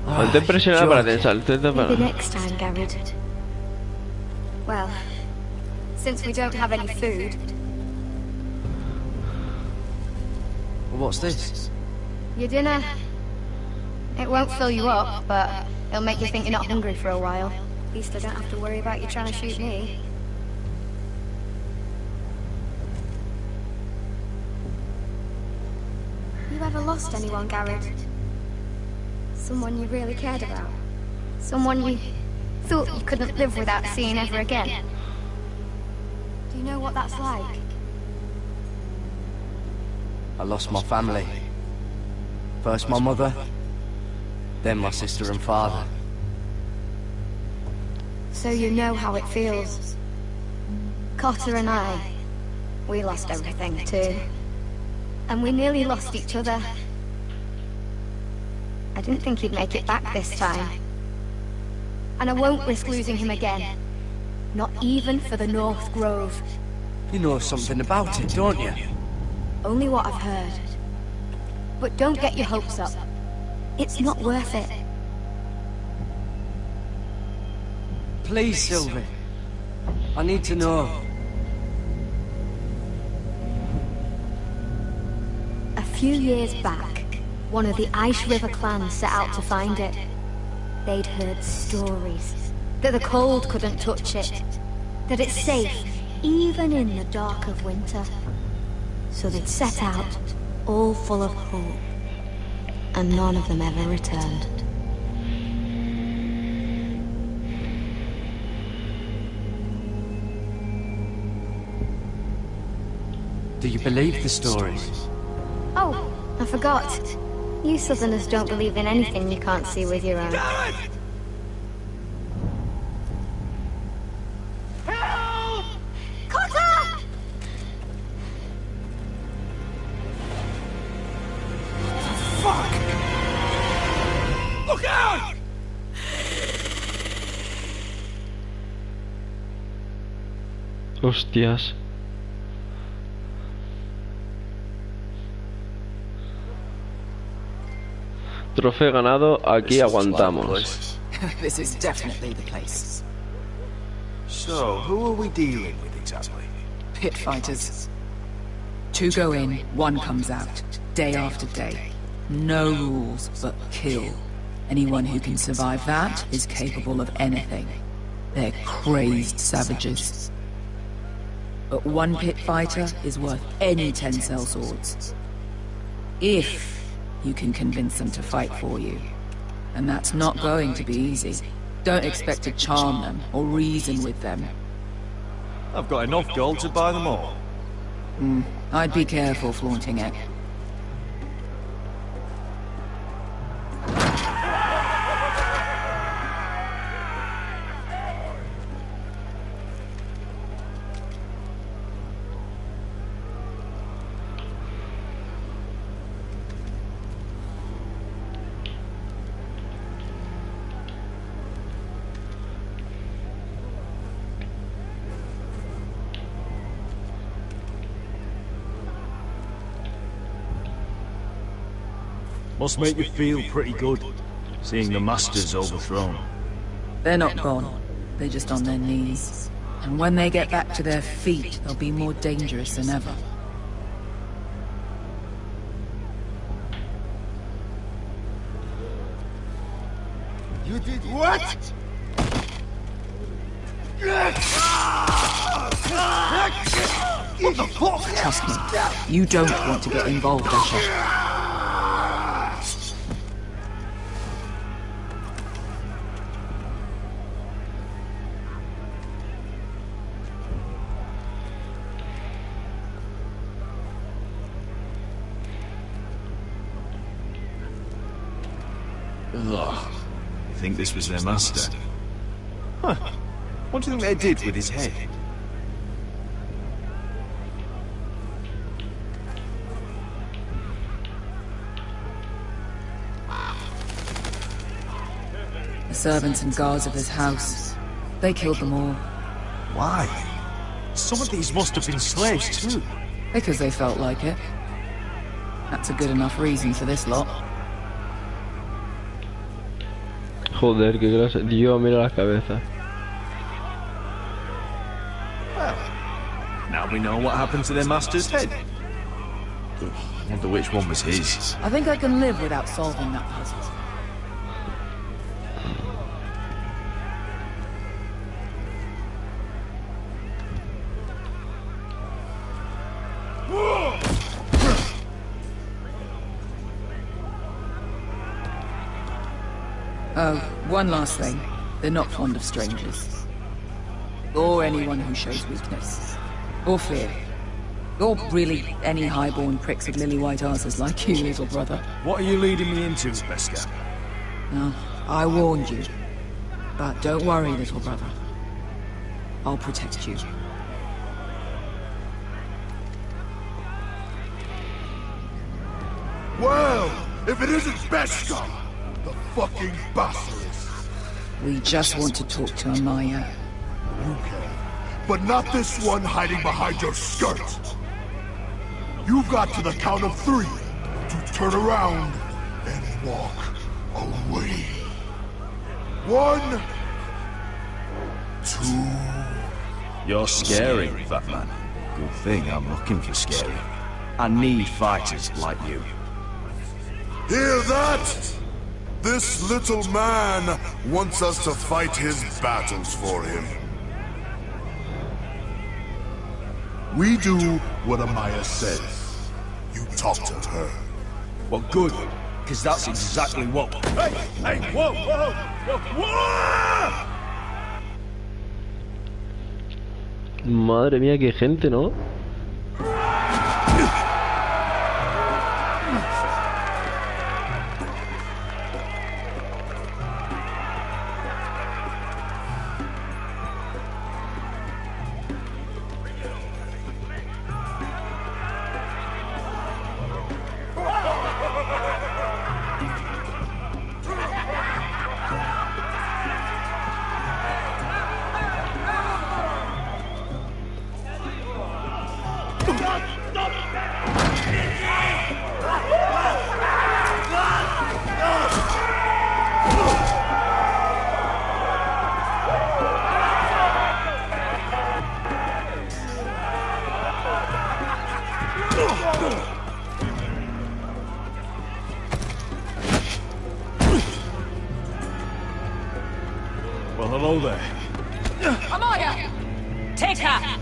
mantén presionado para que salte para... Maybe next time, Garrett. Well, since we don't have any food. What's this? Your dinner. It won't fill you up, but it'll make you think you're not hungry for a while. At least I don't have to worry about you trying to shoot me. You ever lost anyone, Garrett? Someone you really cared about? Someone you thought you couldn't live without seeing ever again? Do you know what that's like? I lost my family. First my mother, then my sister and father. So you know how it feels. Cotter and I, we lost everything too. And we nearly lost each other. I didn't think he'd make it back this time. And I won't risk losing him again. Not even for the North Grove. You know something about it, don't you? Only what I've heard. But don't get your hopes up. It's not worth it. Please, Sylvie. I need to know. A few years back, one of the Ice River clans set out to find it. They'd heard stories that the cold couldn't touch it, that it's safe even in the dark of winter. So they'd set out, all full of hope, and none of them ever returned. Do you believe the stories? Oh, I forgot. You Southerners don't believe in anything you can't see with your own. Help! Cotter! Fuck! Look out! Hostias. Trofeo ganado, aquí aguantamos. This is definitely the place. So, who are we dealing with exactly? Pit fighters. 2 go in, 1 comes out, day after day. No rules, but kill. Anyone who can survive that is capable of anything. They're crazed savages. But 1 pit fighter is worth any 10 sellswords. If you can convince them to fight for you. And that's not going to be easy. Don't expect to charm them or reason with them. I've got enough gold to buy them all. I'd be careful flaunting it. Must make you feel pretty good, seeing the Masters overthrown. They're not gone. They're just on their knees. And when they get back to their feet, they'll be more dangerous than ever. You did what? What the fuck? Trust me, you don't want to get involved, Asher. Ugh. You think this was their master? Huh. What do you think they did with his head? The servants and guards of this house, they killed them all. Why? Some of these must have been slaves too. Because they felt like it. That's a good enough reason for this lot. Joder, qué clase. Dios, mira las cabezas. Well, now we know what happened to their master's head. I wonder which one was his. I think I can live without solving that puzzle. Oh, one last thing. They're not fond of strangers. Or anyone who shows weakness. Or fear. Or really any highborn pricks with lily-white asses like you, little brother. What are you leading me into, Beskar? No, I warned you. But don't worry, little brother. I'll protect you. Well, if it isn't Beskar, the fucking basilisk. We just want to talk to Amaya. You can, but not this one hiding behind your skirt. You've got to the count of 3 to turn around and walk away. 1, 2. You're scary, fat man. Good thing I'm looking for scary. I need fighters like you. Hear that? This little man wants us to fight his battles for him. We do what Amaya says. You talk to her. Well, good, because that's exactly what... Hey! Hey! Whoa! Whoa! Whoa! Madre mía, qué gente, ¿no? Hello there. Amaya! Take her!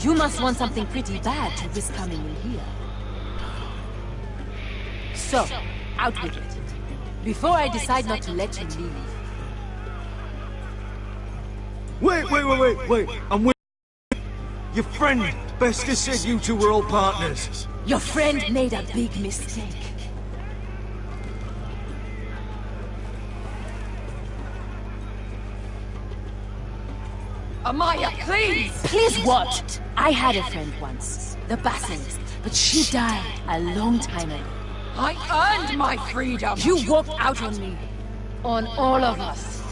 You must want something pretty bad to risk coming in here. So, out with it. Before I decide not to let you leave. Wait. I'm with your friend. Bester said you two were all partners. Your friend made a big mistake. Amaya, please! Please what? I had a friend once, the Basilisk, but she died a long time ago. I earned my freedom! You walked out on me. On all of us.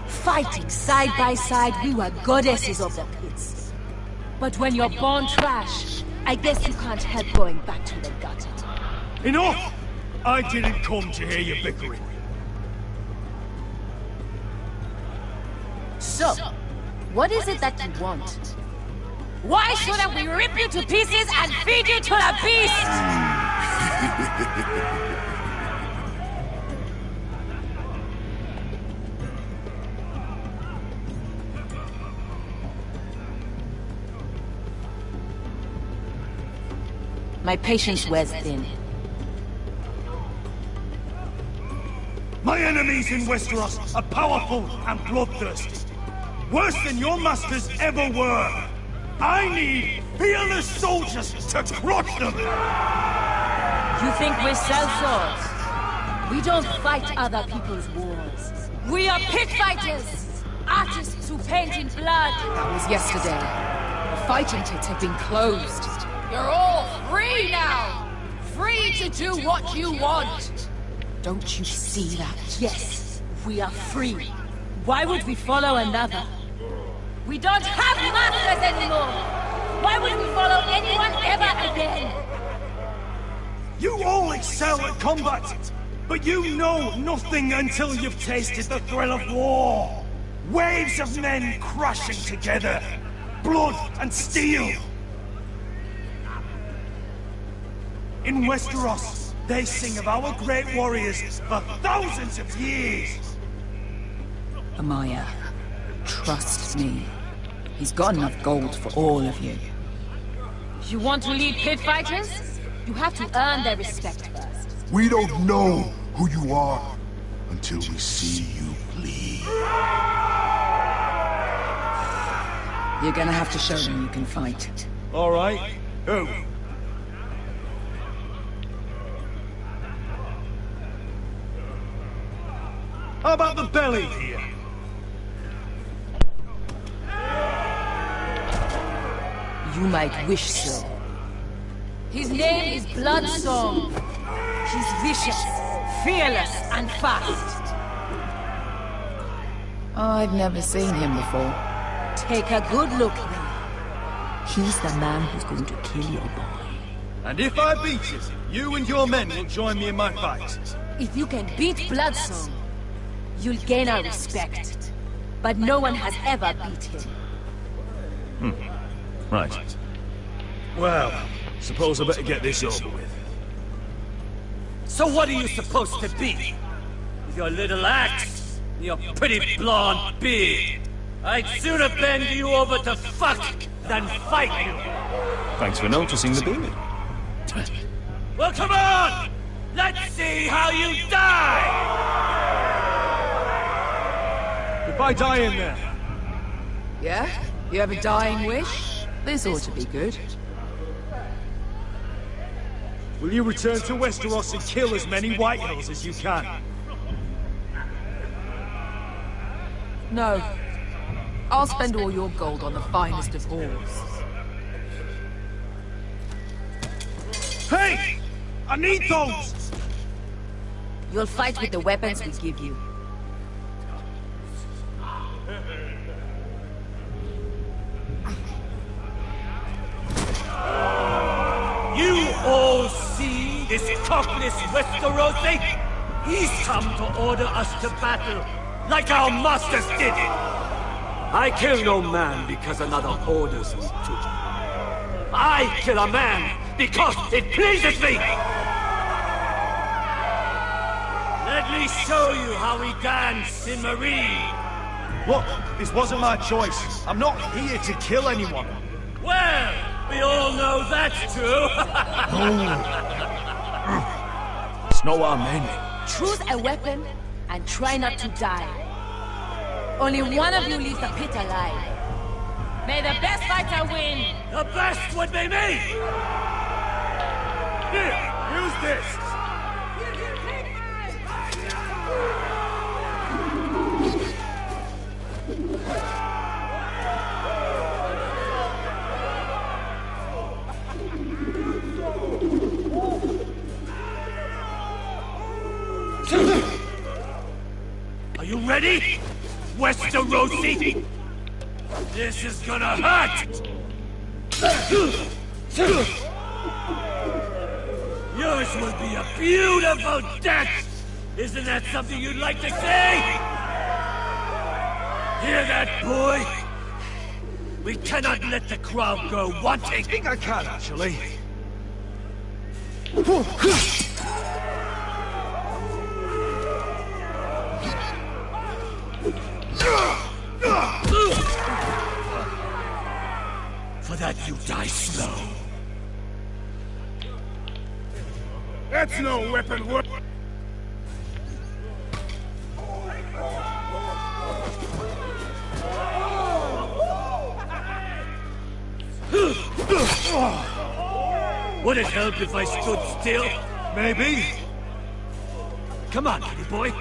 Fighting side by side, we were goddesses of the pits. But when you're born trash, I guess you can't help going back to the gutter. Enough! I didn't come to hear you bickering. So, what is it that you want? Why shouldn't we rip you to pieces and feed you to the beast? My patience wears thin. My enemies in Westeros are powerful and bloodthirsty. Worse than your masters ever were. I need fearless soldiers to crush them! You think we sell swords? We don't fight other people's wars. We are pit fighters! Artists who paint in blood! That was yesterday. The fighting pits have been closed. You're all free now! Free to do what you want! Don't you see that? Yes, we are free. Why would we follow another? We don't have masters anymore! Why would we follow anyone ever again? You all excel at combat, but you know nothing until you've tasted the thrill of war. Waves of men crashing together, blood and steel. In Westeros, they sing of our great warriors for thousands of years. Amaya, trust me. He's got enough gold for all of you. You want to lead pit fighters? You have to earn their respect first. We don't know who you are until we see you bleed. You're gonna have to show them you can fight. All right. Who? How about the belly here? You might wish so. His name is Bloodsong. He's vicious, fearless, and fast. I've never seen him before. Take a good look then. He's the man who's going to kill your boy. And if I beat him, you and your men will join me in my fight. If you can beat Bloodsong, you'll gain our respect. But no one has ever beat him. Right. Well, suppose I better get this over with. So what are you supposed to be? With your little axe and your pretty blonde beard? I'd sooner bend you over to fuck than fight you. Thanks for noticing the beard. Well, come on! Let's see how you die! If I die in there, Yeah? You have a dying wish? This ought to be good. will you return to Westeros and kill as many Whitehills as you can? No. I'll spend all your gold on the finest of halls. Hey! I need those! You'll fight with the weapons we give you. You all see this cockless Westerosi? He's come to order us to battle, like our masters did. I kill no man because another orders me to. I kill a man because it pleases me! Let me show you how we dance in Marine. Look, this wasn't my choice. I'm not here to kill anyone. Well, we all know that's true. It's not what I meant. Choose a weapon and try not to die. Only one of you leaves the pit alive. May the best fighter win! The best would be me! Here, use this! Are you ready? Westerosi? This is gonna hurt! Yours will be a beautiful death! Isn't that something you'd like to say? Hear that, boy? We cannot let the crowd go wanting! I think I can, actually. For that you die slow. That's no weapon work. Would it help if I stood still? Maybe. Come on, kitty boy.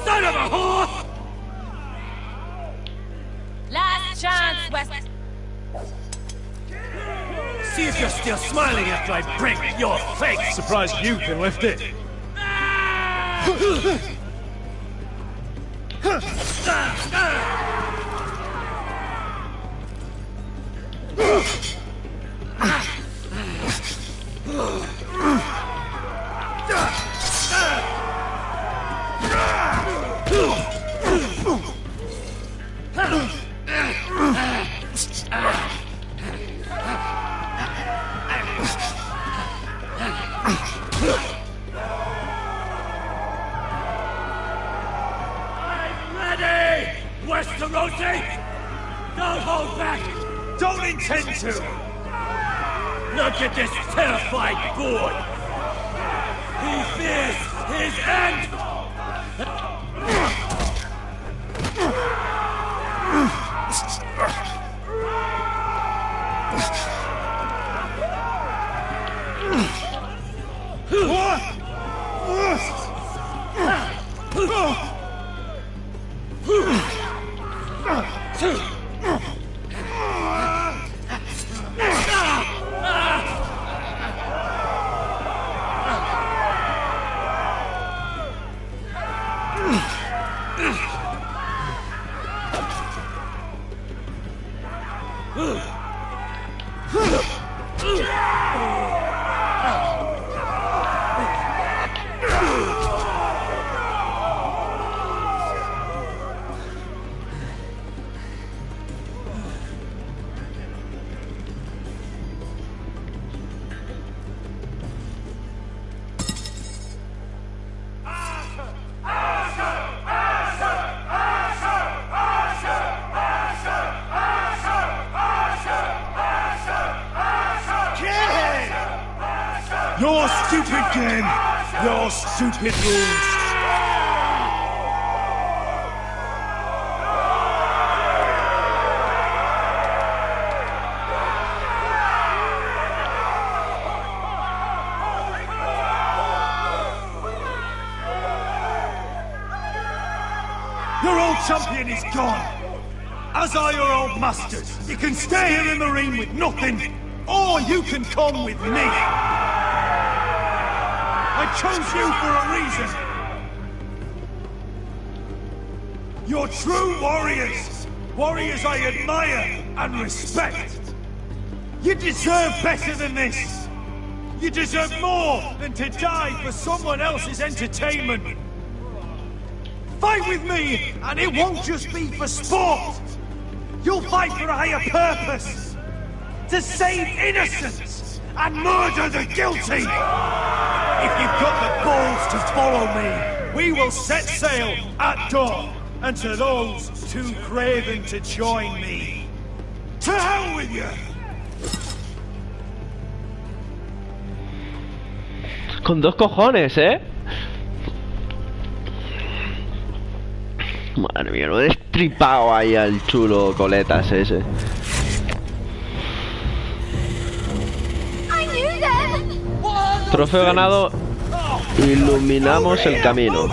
Son of a whore! Last chance, West. See if you're still smiling after I break your face! Surprised you can lift it. Westerosi! Don't hold back! Don't intend to! Look at this terrified boy! He fears his end! Your stupid game! Your stupid rules! Your old champion is gone! As are your old masters! You can stay here in the ring with nothing, or you can come with me! I chose you for a reason! You're true warriors! Warriors I admire and respect! You deserve better than this! You deserve more than to die for someone else's entertainment. Fight with me, and it won't just be for sport. You'll fight for a higher purpose. To save innocence and murder the guilty. If you've got the balls to follow me, we will set sail at dawn. And to those too craven to join me, to hell with you! Con dos cojones, ¿eh? Madre mía, lo he destripado ahí al chulo coletas ese. Trofeo ganado. Iluminamos el camino.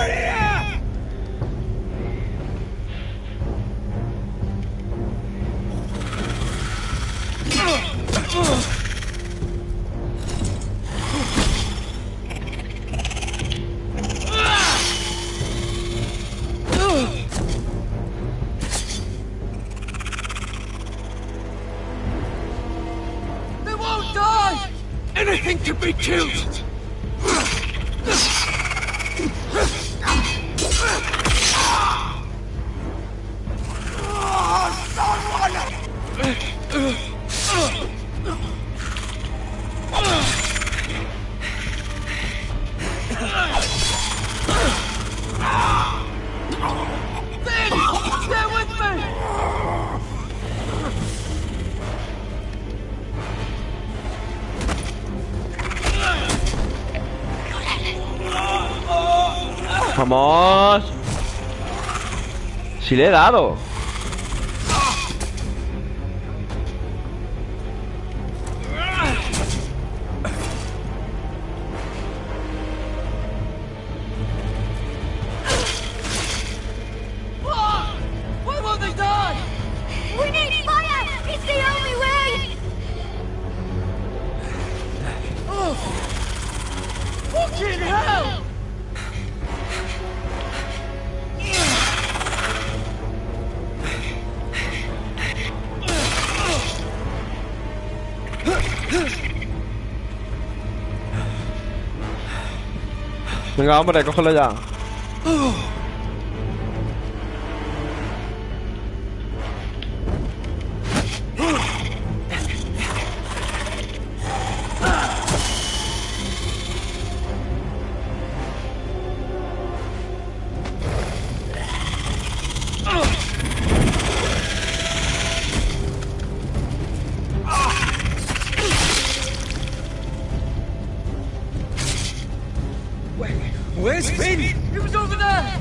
They won't die! Anything can be killed! ¡Vamos! ¡Si le he dado! Why won't they die? We need fire! It's the only way! Oh! Fucking hell! Venga, hombre, cógelo ya. Where's Finn? He was over there!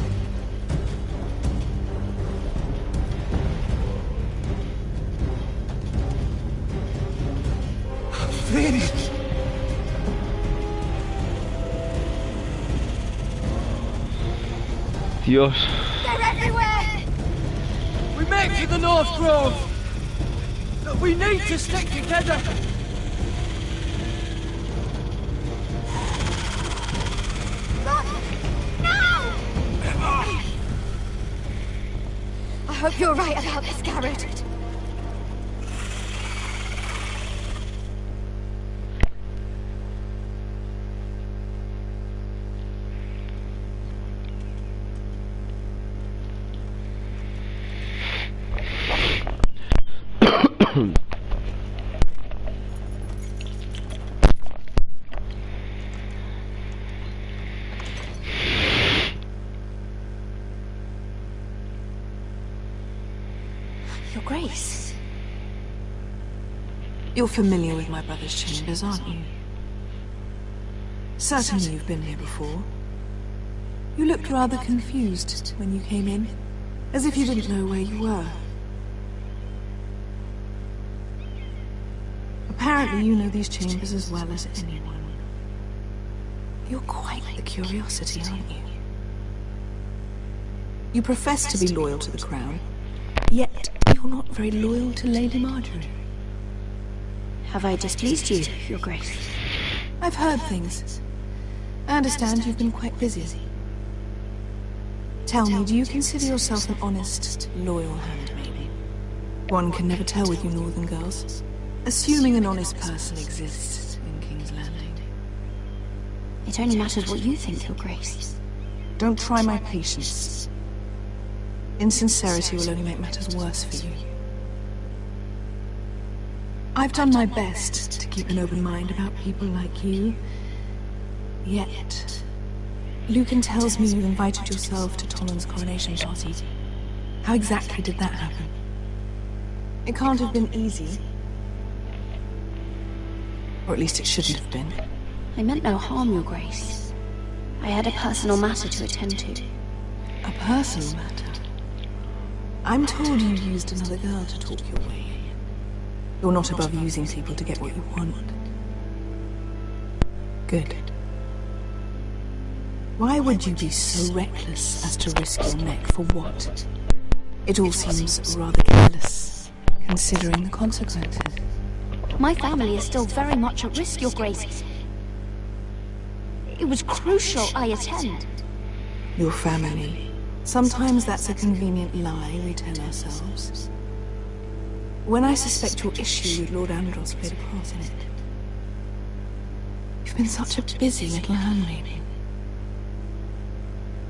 Finn! Dios. They're everywhere! We make to the North Grove! We need to stick together! I hope you're right about this, Garrett. Your Grace. You're familiar with my brother's chambers, aren't you? Certainly you've been here before. You looked rather confused when you came in, as if you didn't know where you were. Apparently you know these chambers as well as anyone. You're quite the curiosity, aren't you? You profess to be loyal to the crown, yet you're not very loyal to Lady Marjorie. Have I displeased you, Your Grace? I've heard things. I understand you've been quite busy. Tell me, do you consider yourself an honest, loyal handmaid? One can never tell with you northern girls. Assuming an honest person exists in King's Landing. It only matters what you think, Your Grace. Don't try my patience. Insincerity will only make matters worse for you. I've done my best to keep an open mind about people like you. Yet, Lucan tells me you invited yourself to Tolan's coronation party. How exactly did that happen? It can't have been easy. Or at least it shouldn't have been. I meant no harm, Your Grace. I had a personal matter to attend to. A personal matter? I'm told you used another girl to talk your way. You're not above using people to get what you want. Good. Why would you be so reckless as to risk your neck for what? It all seems rather careless, considering the consequences. My family is still very much at risk, Your Grace. It was crucial I attend. Your family. Sometimes that's a convenient lie we tell ourselves. When I suspect your issue with Lord Andros played a part in it. You've been such a busy little handmaiden.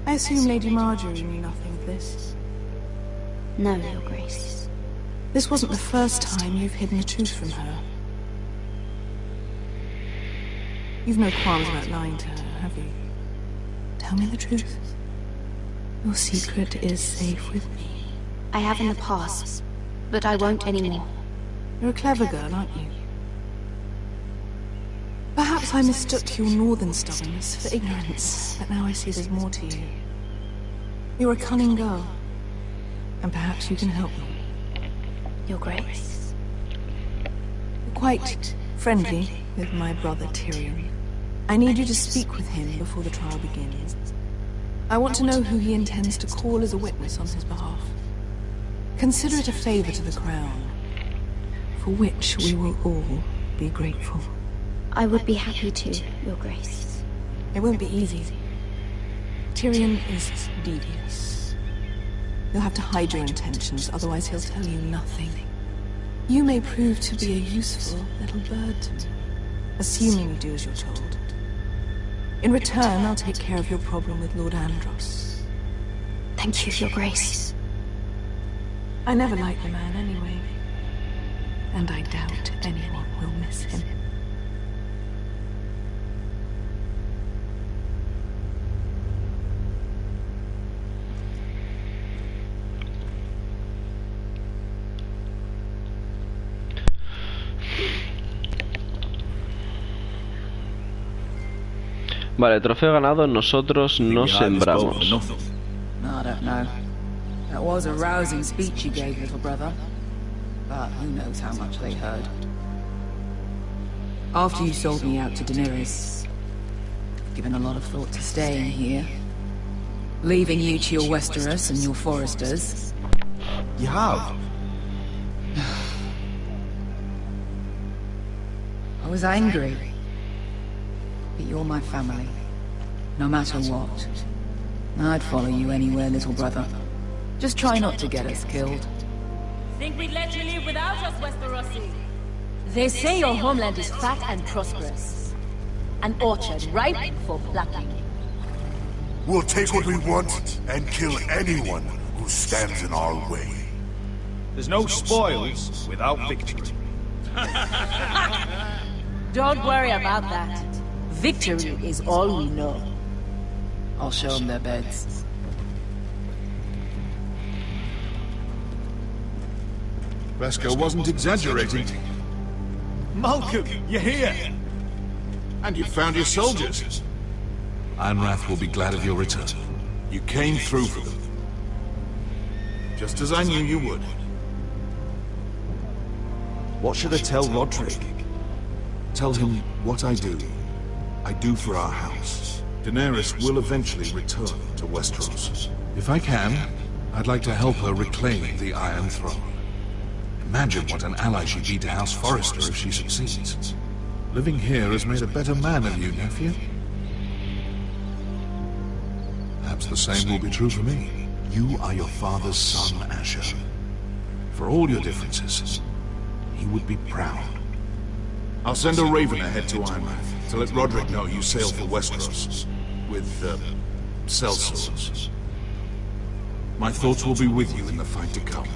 I assume Lady Marjorie knew nothing of this. No, Your Grace. This wasn't the first time you've hidden the truth from her. You've no qualms about lying to her, have you? Tell me the truth. Your secret is safe with me. I have in the past, but I won't anymore. You're a clever girl, aren't you? Perhaps I mistook your northern stubbornness for ignorance, but now I see there's more to you. You're a cunning girl, and perhaps you can help me. Your Grace. You're quite friendly with my brother Tyrion. I need you to speak with him before the trial begins. I want to know who he intends to call as a witness on his behalf. Consider it a favor to the crown, for which we will all be grateful. I would be happy to, Your Grace. It won't be easy. Tyrion is devious. You'll have to hide your intentions, otherwise he'll tell you nothing. You may prove to be a useful little bird to me, assuming you do as you're told. In return, I'll take care of your problem with Lord Andros. Thank you, Your Grace. I never liked the man anyway, and I doubt anyone will miss him. Vale, trofeo ganado, nosotros no sembramos. I don't know. That was a rousing speech you gave, little brother. But who knows how much they heard. After you sold me out to Daenerys, I've given a lot of thought to staying here. Leaving you to your Westeros and your Foresters. You have? I was angry. But you're my family. No matter what. I'd follow you anywhere, little brother. Just try not to get us killed. Think we'd let you leave without us, Westerosi? They say your homeland is fat and prosperous. An orchard ripe for plucking. We'll take what we want and kill anyone who stands in our way. There's no spoils without victory. Don't worry about that. Victory is all we know. I'll show them their beds. Beskar wasn't exaggerating. Malcolm, you're here! And you found your soldiers. Ironrath will be glad of your return. You came through for them. Just as I knew you would. What should I tell Roderick? Tell him what I do for our house. Daenerys will eventually return to Westeros. If I can, I'd like to help her reclaim the Iron Throne. Imagine what an ally she'd be to House Forrester if she succeeds. Living here has made a better man of you, nephew. Perhaps the same will be true for me. You are your father's son, Asher. For all your differences, he would be proud. I'll send a raven ahead to Ironmouth to let Roderick know you sail for Westeros with, sellswords. My thoughts will be with you in the fight to come.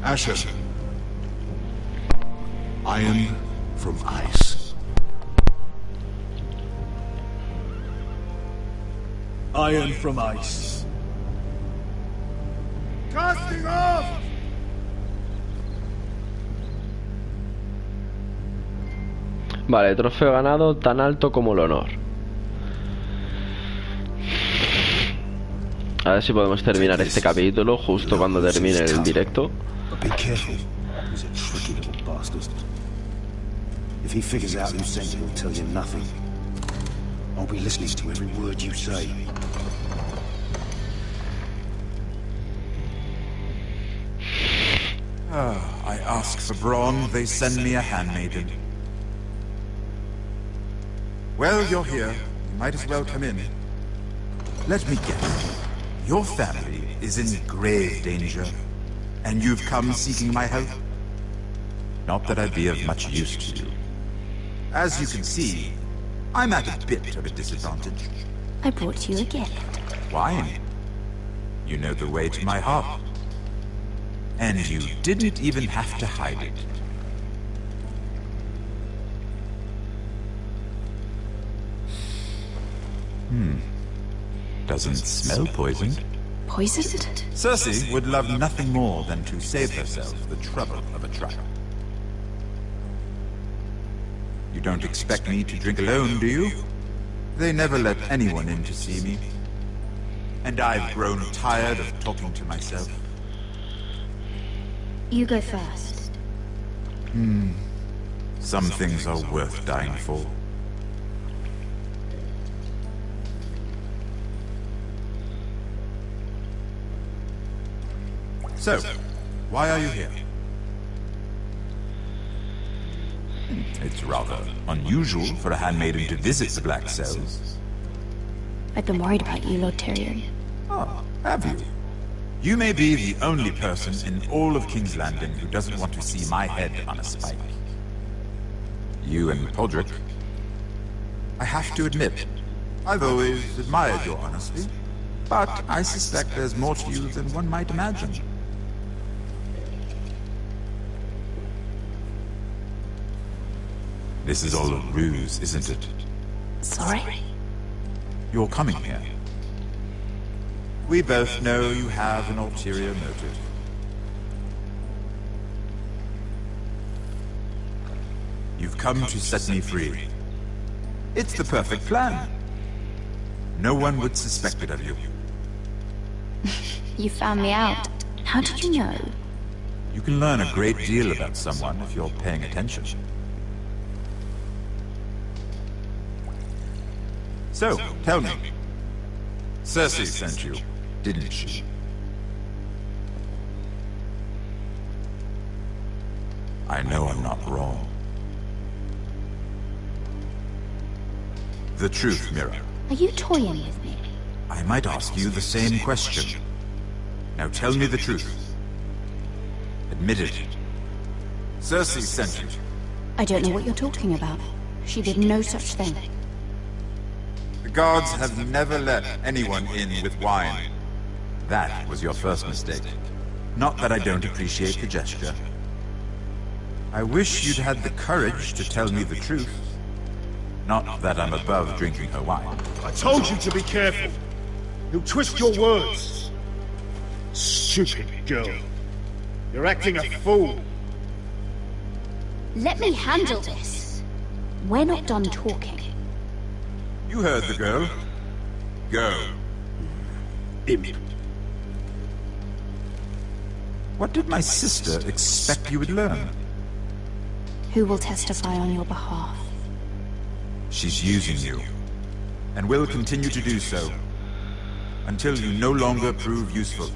Asher. Iron from ice. Iron from ice. Casting off! Vale, trofeo ganado tan alto como el honor. A ver si podemos terminar este capítulo justo cuando termine el directo. Be careful. He's a tricky little bastard. If he figures out who sent you, he'll tell you nothing. I'll be listening to every word you say. I ask for brawn, they send me a handmaiden. Well, you're here. You might as well come in. Let me guess. Your family is in grave danger, and you've come seeking my help? Not that I'd be of much use to you. As you can see, I'm at a bit of a disadvantage. I brought you a gift. Wine. You know the way to my heart. And you didn't even have to hide it. Doesn't smell poisoned. Poisoned? Cersei would love nothing more than to save herself the trouble of a trial. You don't expect me to drink alone, do you? They never let anyone in to see me. And I've grown tired of talking to myself. You go first. Some things are worth dying for. So, why are you here? It's rather unusual for a handmaiden to visit the Black Cells. I've been worried about you, Lord Tyrion. Oh, have you? You may be the only person in all of King's Landing who doesn't want to see my head on a spike. You and Podrick. I have to admit, I've always admired your honesty, but I suspect there's more to you than one might imagine. This is all a ruse, isn't it? Sorry? You're coming here. We both know you have an ulterior motive. You've come to set me free. It's the perfect plan. No one would suspect it of you. You found me out. How did you know? You can learn a great deal about someone if you're paying attention. So, tell me. Cersei sent you, didn't she? I know I'm not wrong. The truth, Mira. Are you toying with me? I might ask you the same question. Now tell me the truth. Admit it. Cersei sent you. I don't know what you're talking about. She did no such thing. The guards have never let anyone in with wine. That was your first mistake. Not that I don't appreciate the gesture. I wish you'd had the courage to tell me the truth. Not that I'm above drinking her wine. I told you to be careful. He'll twist your words. Stupid girl. You're acting a fool. Let me handle this. We're not done talking. You heard the girl. Go. Imp. What did my sister expect you would learn? Who will testify on your behalf? She's using you, and will continue to do so, until you no longer prove useful.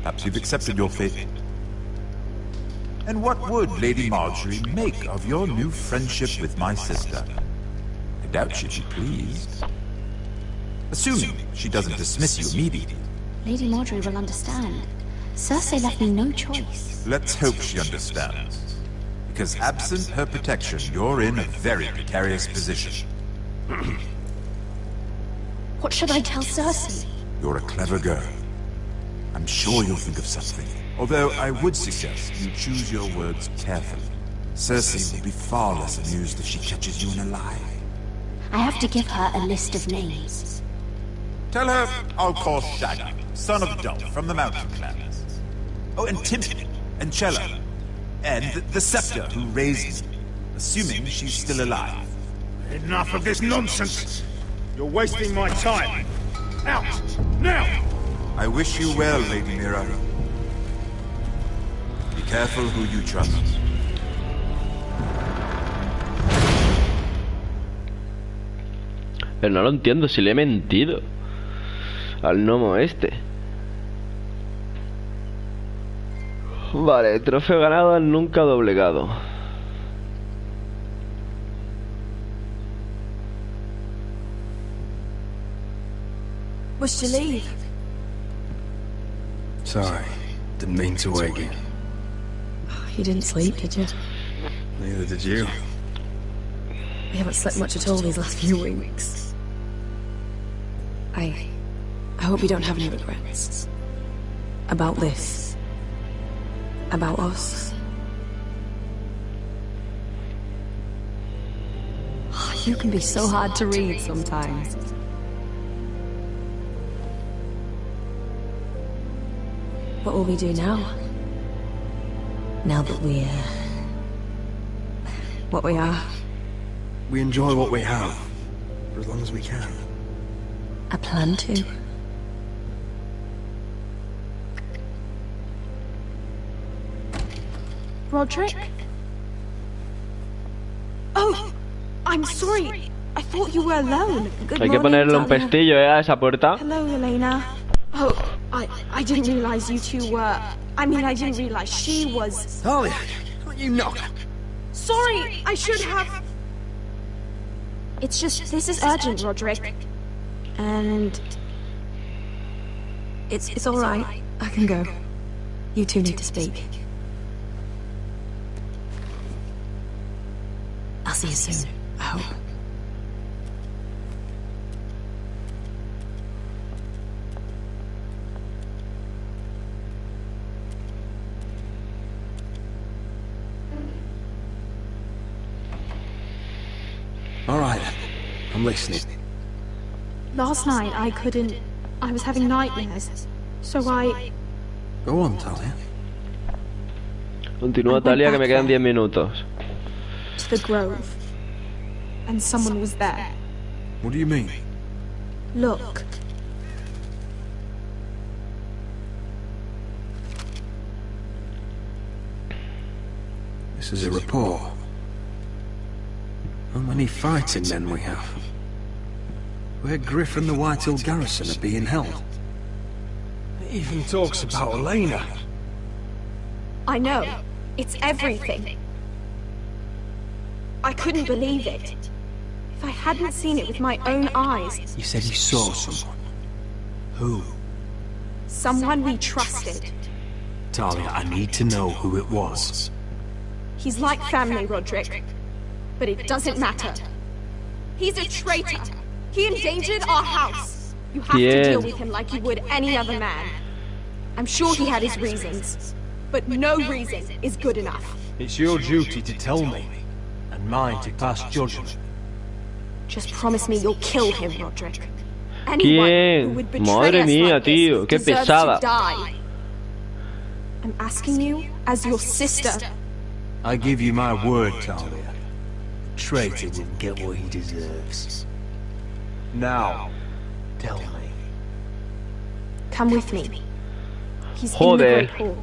Perhaps you've accepted your fate. And what would Lady Marjorie make of your new friendship with my sister? I doubt she'd be pleased. Assuming she doesn't dismiss you immediately. Lady Marjorie will understand. Cersei left me no choice. Let's hope she understands. Because absent her protection, you're in a very precarious position. What should I tell Cersei? You're a clever girl. I'm sure you'll think of something. Although I would suggest you choose your words carefully. Cersei will be far less amused if she catches you in a lie. I have to give her a list of names. Tell her I'll call Shaggy, son of Dolph from the Mountain Clans. Oh, and Timmy, and Chella, and the Scepter who raised me, assuming she's still alive. Enough of this nonsense! You're wasting my time! Out! Now! I wish you well, Lady Mira. Be careful who you trust. Pero no lo entiendo, si le he mentido al gnomo este. Vale, trofeo ganado, nunca doblegado. Wish to leave. Sorry, didn't mean to wake you. You didn't sleep, did you? Neither did you. We haven't slept much at all these last few weeks. I hope you don't have any regrets. About this. About us. You can be so hard to read sometimes. What will we do now? Now that we're what we are? We enjoy what we have, for as long as we can. I plan to. Roderick? Oh, I'm sorry. I thought you were alone. Good Hay que morning, ponerle un darling. pestillo, a esa puerta. Hello, Elena. Oh, I didn't realize you two were... I mean, I didn't realize she was... Talia, don't you knock? Sorry, I should have... It's just, this is urgent, Roderick. And... It's all right. I can go. You two need to speak. I'll see you soon, I hope. All right, I'm listening. Last night, I couldn't... I was having nightmares. So I... Go on, Talia. Continúa, Talia, que me quedan 10 minutos. To the grove. And someone was there. What do you mean? Look. This is a report. How many fighting men we have? Where Griff and the Whitehill garrison are being held. It even talks about Elena. I know. It's everything. I couldn't believe it. If I hadn't seen it with my own eyes... You said you saw someone. Who? Someone we trusted. Talia, I need to know who it was. He's like family, Roderick. But it doesn't matter. He's a traitor. He endangered our house. You have to deal with him like you would any other man. I'm sure he had his reasons. But no reason is good enough. It's your duty to tell me, and mine to pass judgment. Just promise me you'll kill him, Roderick. Anyone who would betray Madre us mía, like tío, this qué deserves pesada. to die. I'm asking you as your sister. I give you my word, Talia. The traitor will get what he deserves. Now, tell me. Come with me. He's in the Joder. Great Hall.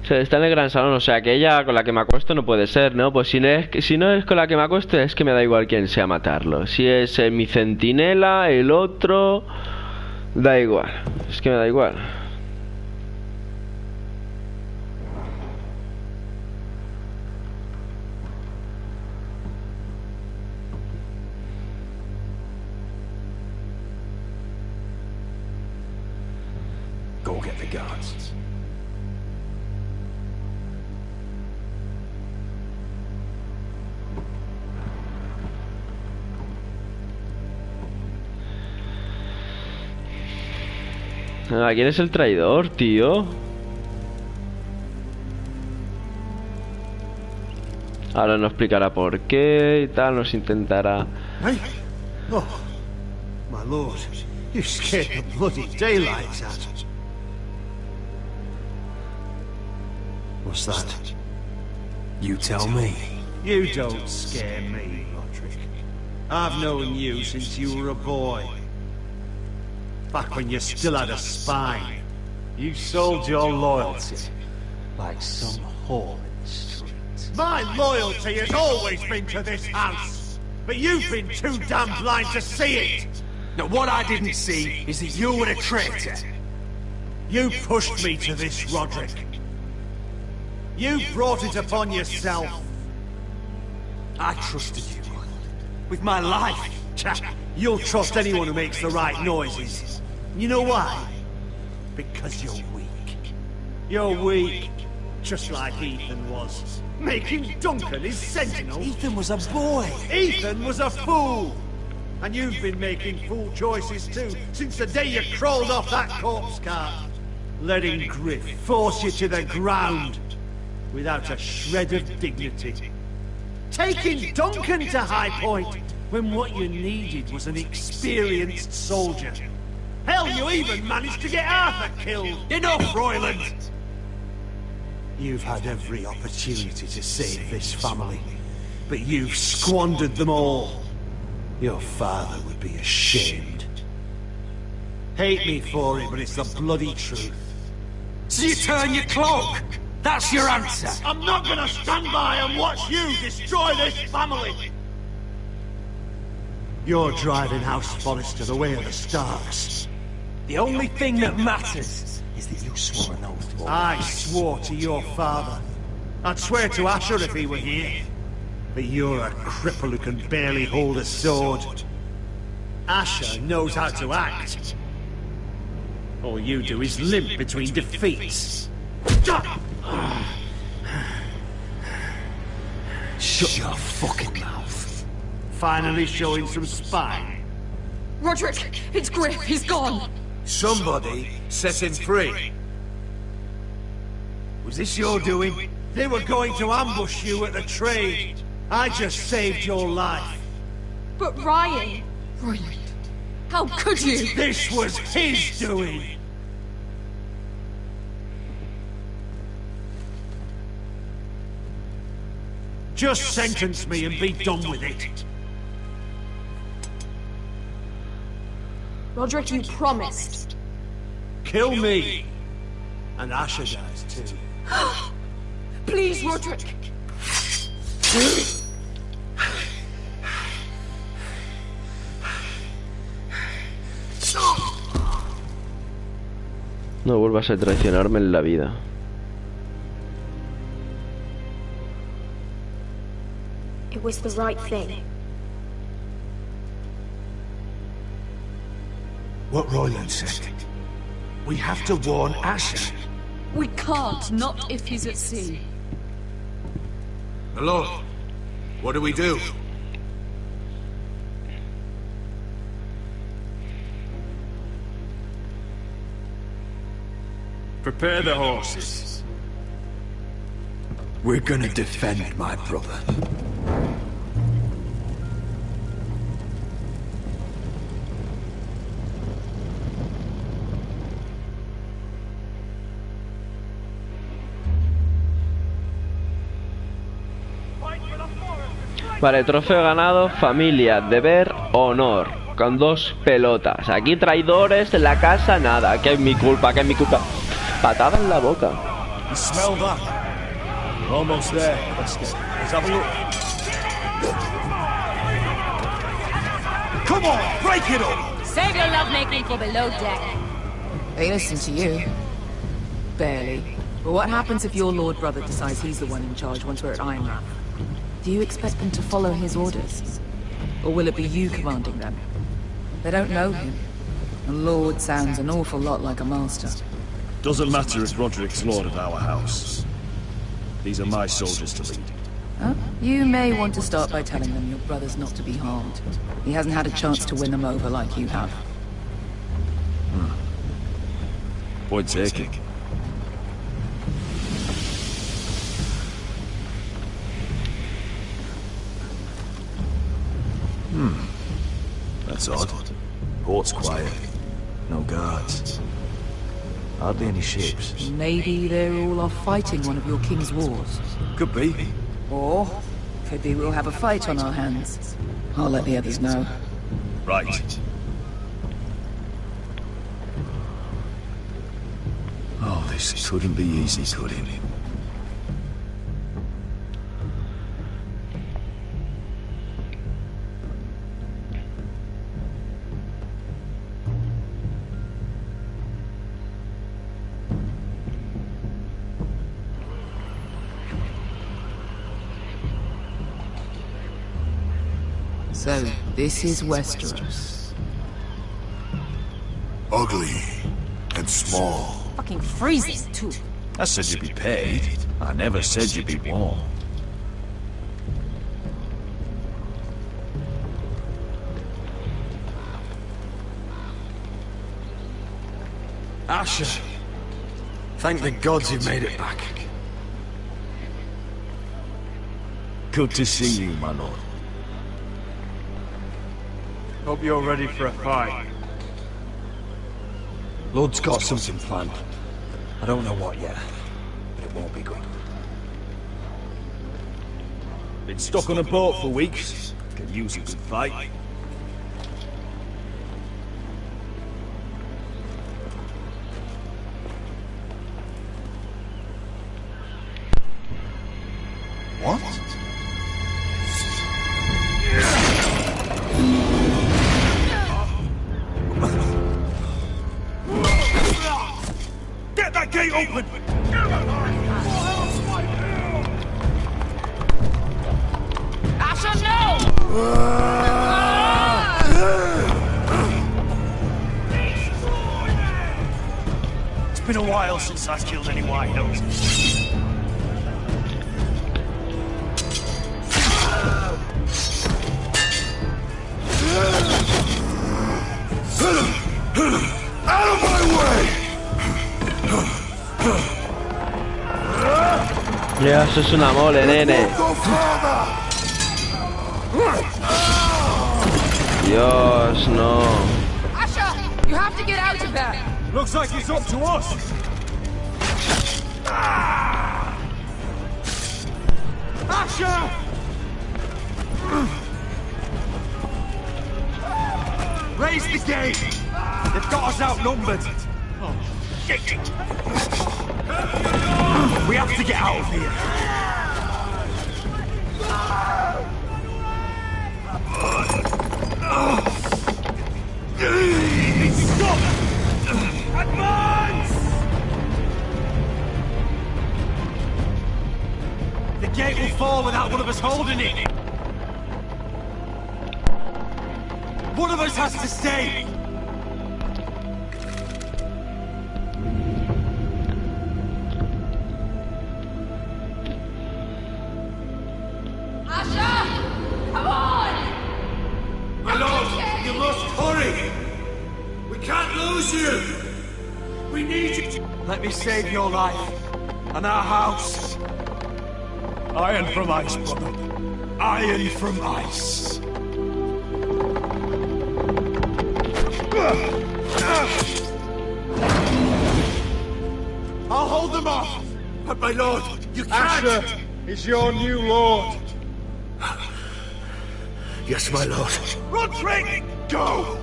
O sea, está en el gran salón, o sea que ella con la que me acuesto no puede ser, ¿no? Pues si no es con la que me acuesto, es que me da igual quién sea matarlo. Si es mi centinela, el otro... Da igual, es que me da igual. Go get the guards. ¿Quién es el traidor, tío? Ahora nos explicará por qué y tal, nos intentará... Hey? Oh, my lord, you scared the bloody daylights out. What's that? You tell me. You don't scare me, Roderick. I've known you since you were a boy. Back when you still had a spine. You sold your loyalty like some whore in the street. My loyalty has always been to this house, but you've been too damn blind to see it. Now, what I didn't see is that you were a traitor. You pushed me to this, Roderick. You brought it upon yourself. I trusted you with my life. You'll trust anyone who makes the right noises. You know why? Because you're weak. You're weak, just like Ethan was. Making Duncan his sentinel. Ethan was a boy. Ethan was a fool. And you've been making fool choices too, since the day you crawled off that corpse cart. Letting Griff force you to the ground, without a shred of dignity. Taking Duncan to High Point, when what you needed was an experienced soldier. Hell, you even managed to get Arthur killed! Enough, Royland! You've had every opportunity to save this family, but you've squandered them all. Your father would be ashamed. Hate me for it, but it's the bloody truth. So you turn your cloak? That's your answer? I'm not gonna stand by and watch you destroy this family! You're driving House Forrester the way of the Starks. The only thing that matters is that you swore an oath. I swore to your father. I'd swear to Asher if he were here. But you're a cripple who can barely hold a sword. Asher knows how to act. All you do is limp between defeats. Shut your fucking mouth. Finally showing some spine. Roderick, it's Griff, he's gone. Somebody set him free. Was this your doing? They were going to ambush you at the trade. I just saved your life. But Ryan... Ryan, how could you? This was his doing. Just sentence me and be done with it. Roderick, you promised. Kill me. And Asher dies too. Please, Roderick. No vuelvas a traicionarme en la vida. It was the right thing. What Royland said. We have to warn Asher. We can't, not if he's at sea. My lord, what do we do? Prepare the horses. We're gonna defend my brother. Vale, trofeo ganado, familia, deber, honor. Con 2 pelotas. Aquí traidores en la casa, nada. Que es mi culpa, que es mi culpa. Patada en la boca. You smell that? We're almost there. Let's have a look. Come on, break it up! Save your lovemaking for below deck. They listen to you. Barely. But what happens if your lord brother decides he's the one in charge once we're at Ironrath? Do you expect them to follow his orders? Or will it be you commanding them? They don't know him. A lord sounds an awful lot like a master. Doesn't matter if Roderick's lord of our house. These are my soldiers to lead. Huh? You may want to start by telling them your brother's not to be harmed. He hasn't had a chance to win them over like you have. Point taken. That's odd. Port's quiet. No guards. Hardly any ships. Maybe they're all off fighting one of your king's wars. Could be. Or could be we'll have a fight on our hands. I'll let the others know. Right. Oh, this couldn't be easy, could it? So, this is Westeros. Ugly and small. Fucking freezing, too. I said you'd be paid. I never said you'd be warm. Asher, thank the gods you made it back. Good to see you, my lord. Hope you're ready for a fight. Lord's got something planned. I don't know what yet, but it won't be good. Been stuck on a boat for weeks. Can use a good fight. What? Get that gate open! Asher, no! It's been a while since I killed any White Noses. Out of my way! Ya, eso es una mole, nene. Dios, no. Asher, you have to get out of there. Looks like it's up to us. Asher! Raise the gate! They've got us outnumbered. Oh, shit! We have to get out of here. Stop! Advance! The gate will fall without one of us holding it. One of us has to stay. Let me save your life and our house. Iron from ice, brother. Iron from ice. I'll hold them off. But my lord, you can't. Asher is your new lord. Yes, my lord. Roderick, go!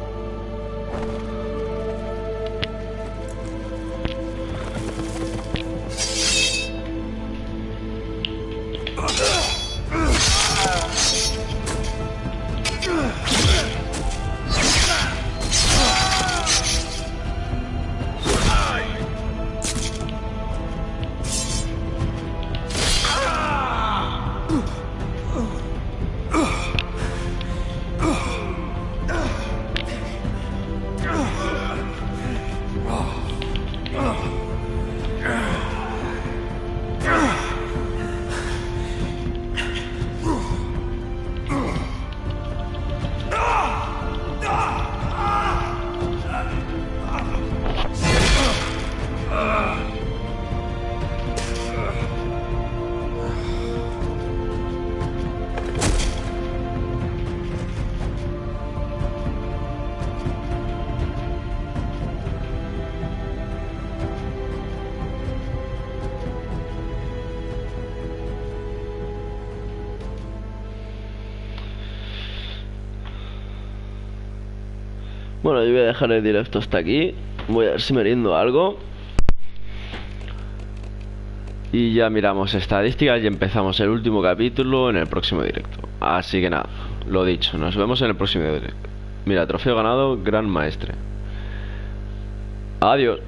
Bueno, yo voy a dejar el directo hasta aquí. Voy a ver si me rindo algo. Y ya miramos estadísticas y empezamos el último capítulo en el próximo directo. Así que nada, lo dicho, nos vemos en el próximo directo. Mira, trofeo ganado, gran maestre. Adiós.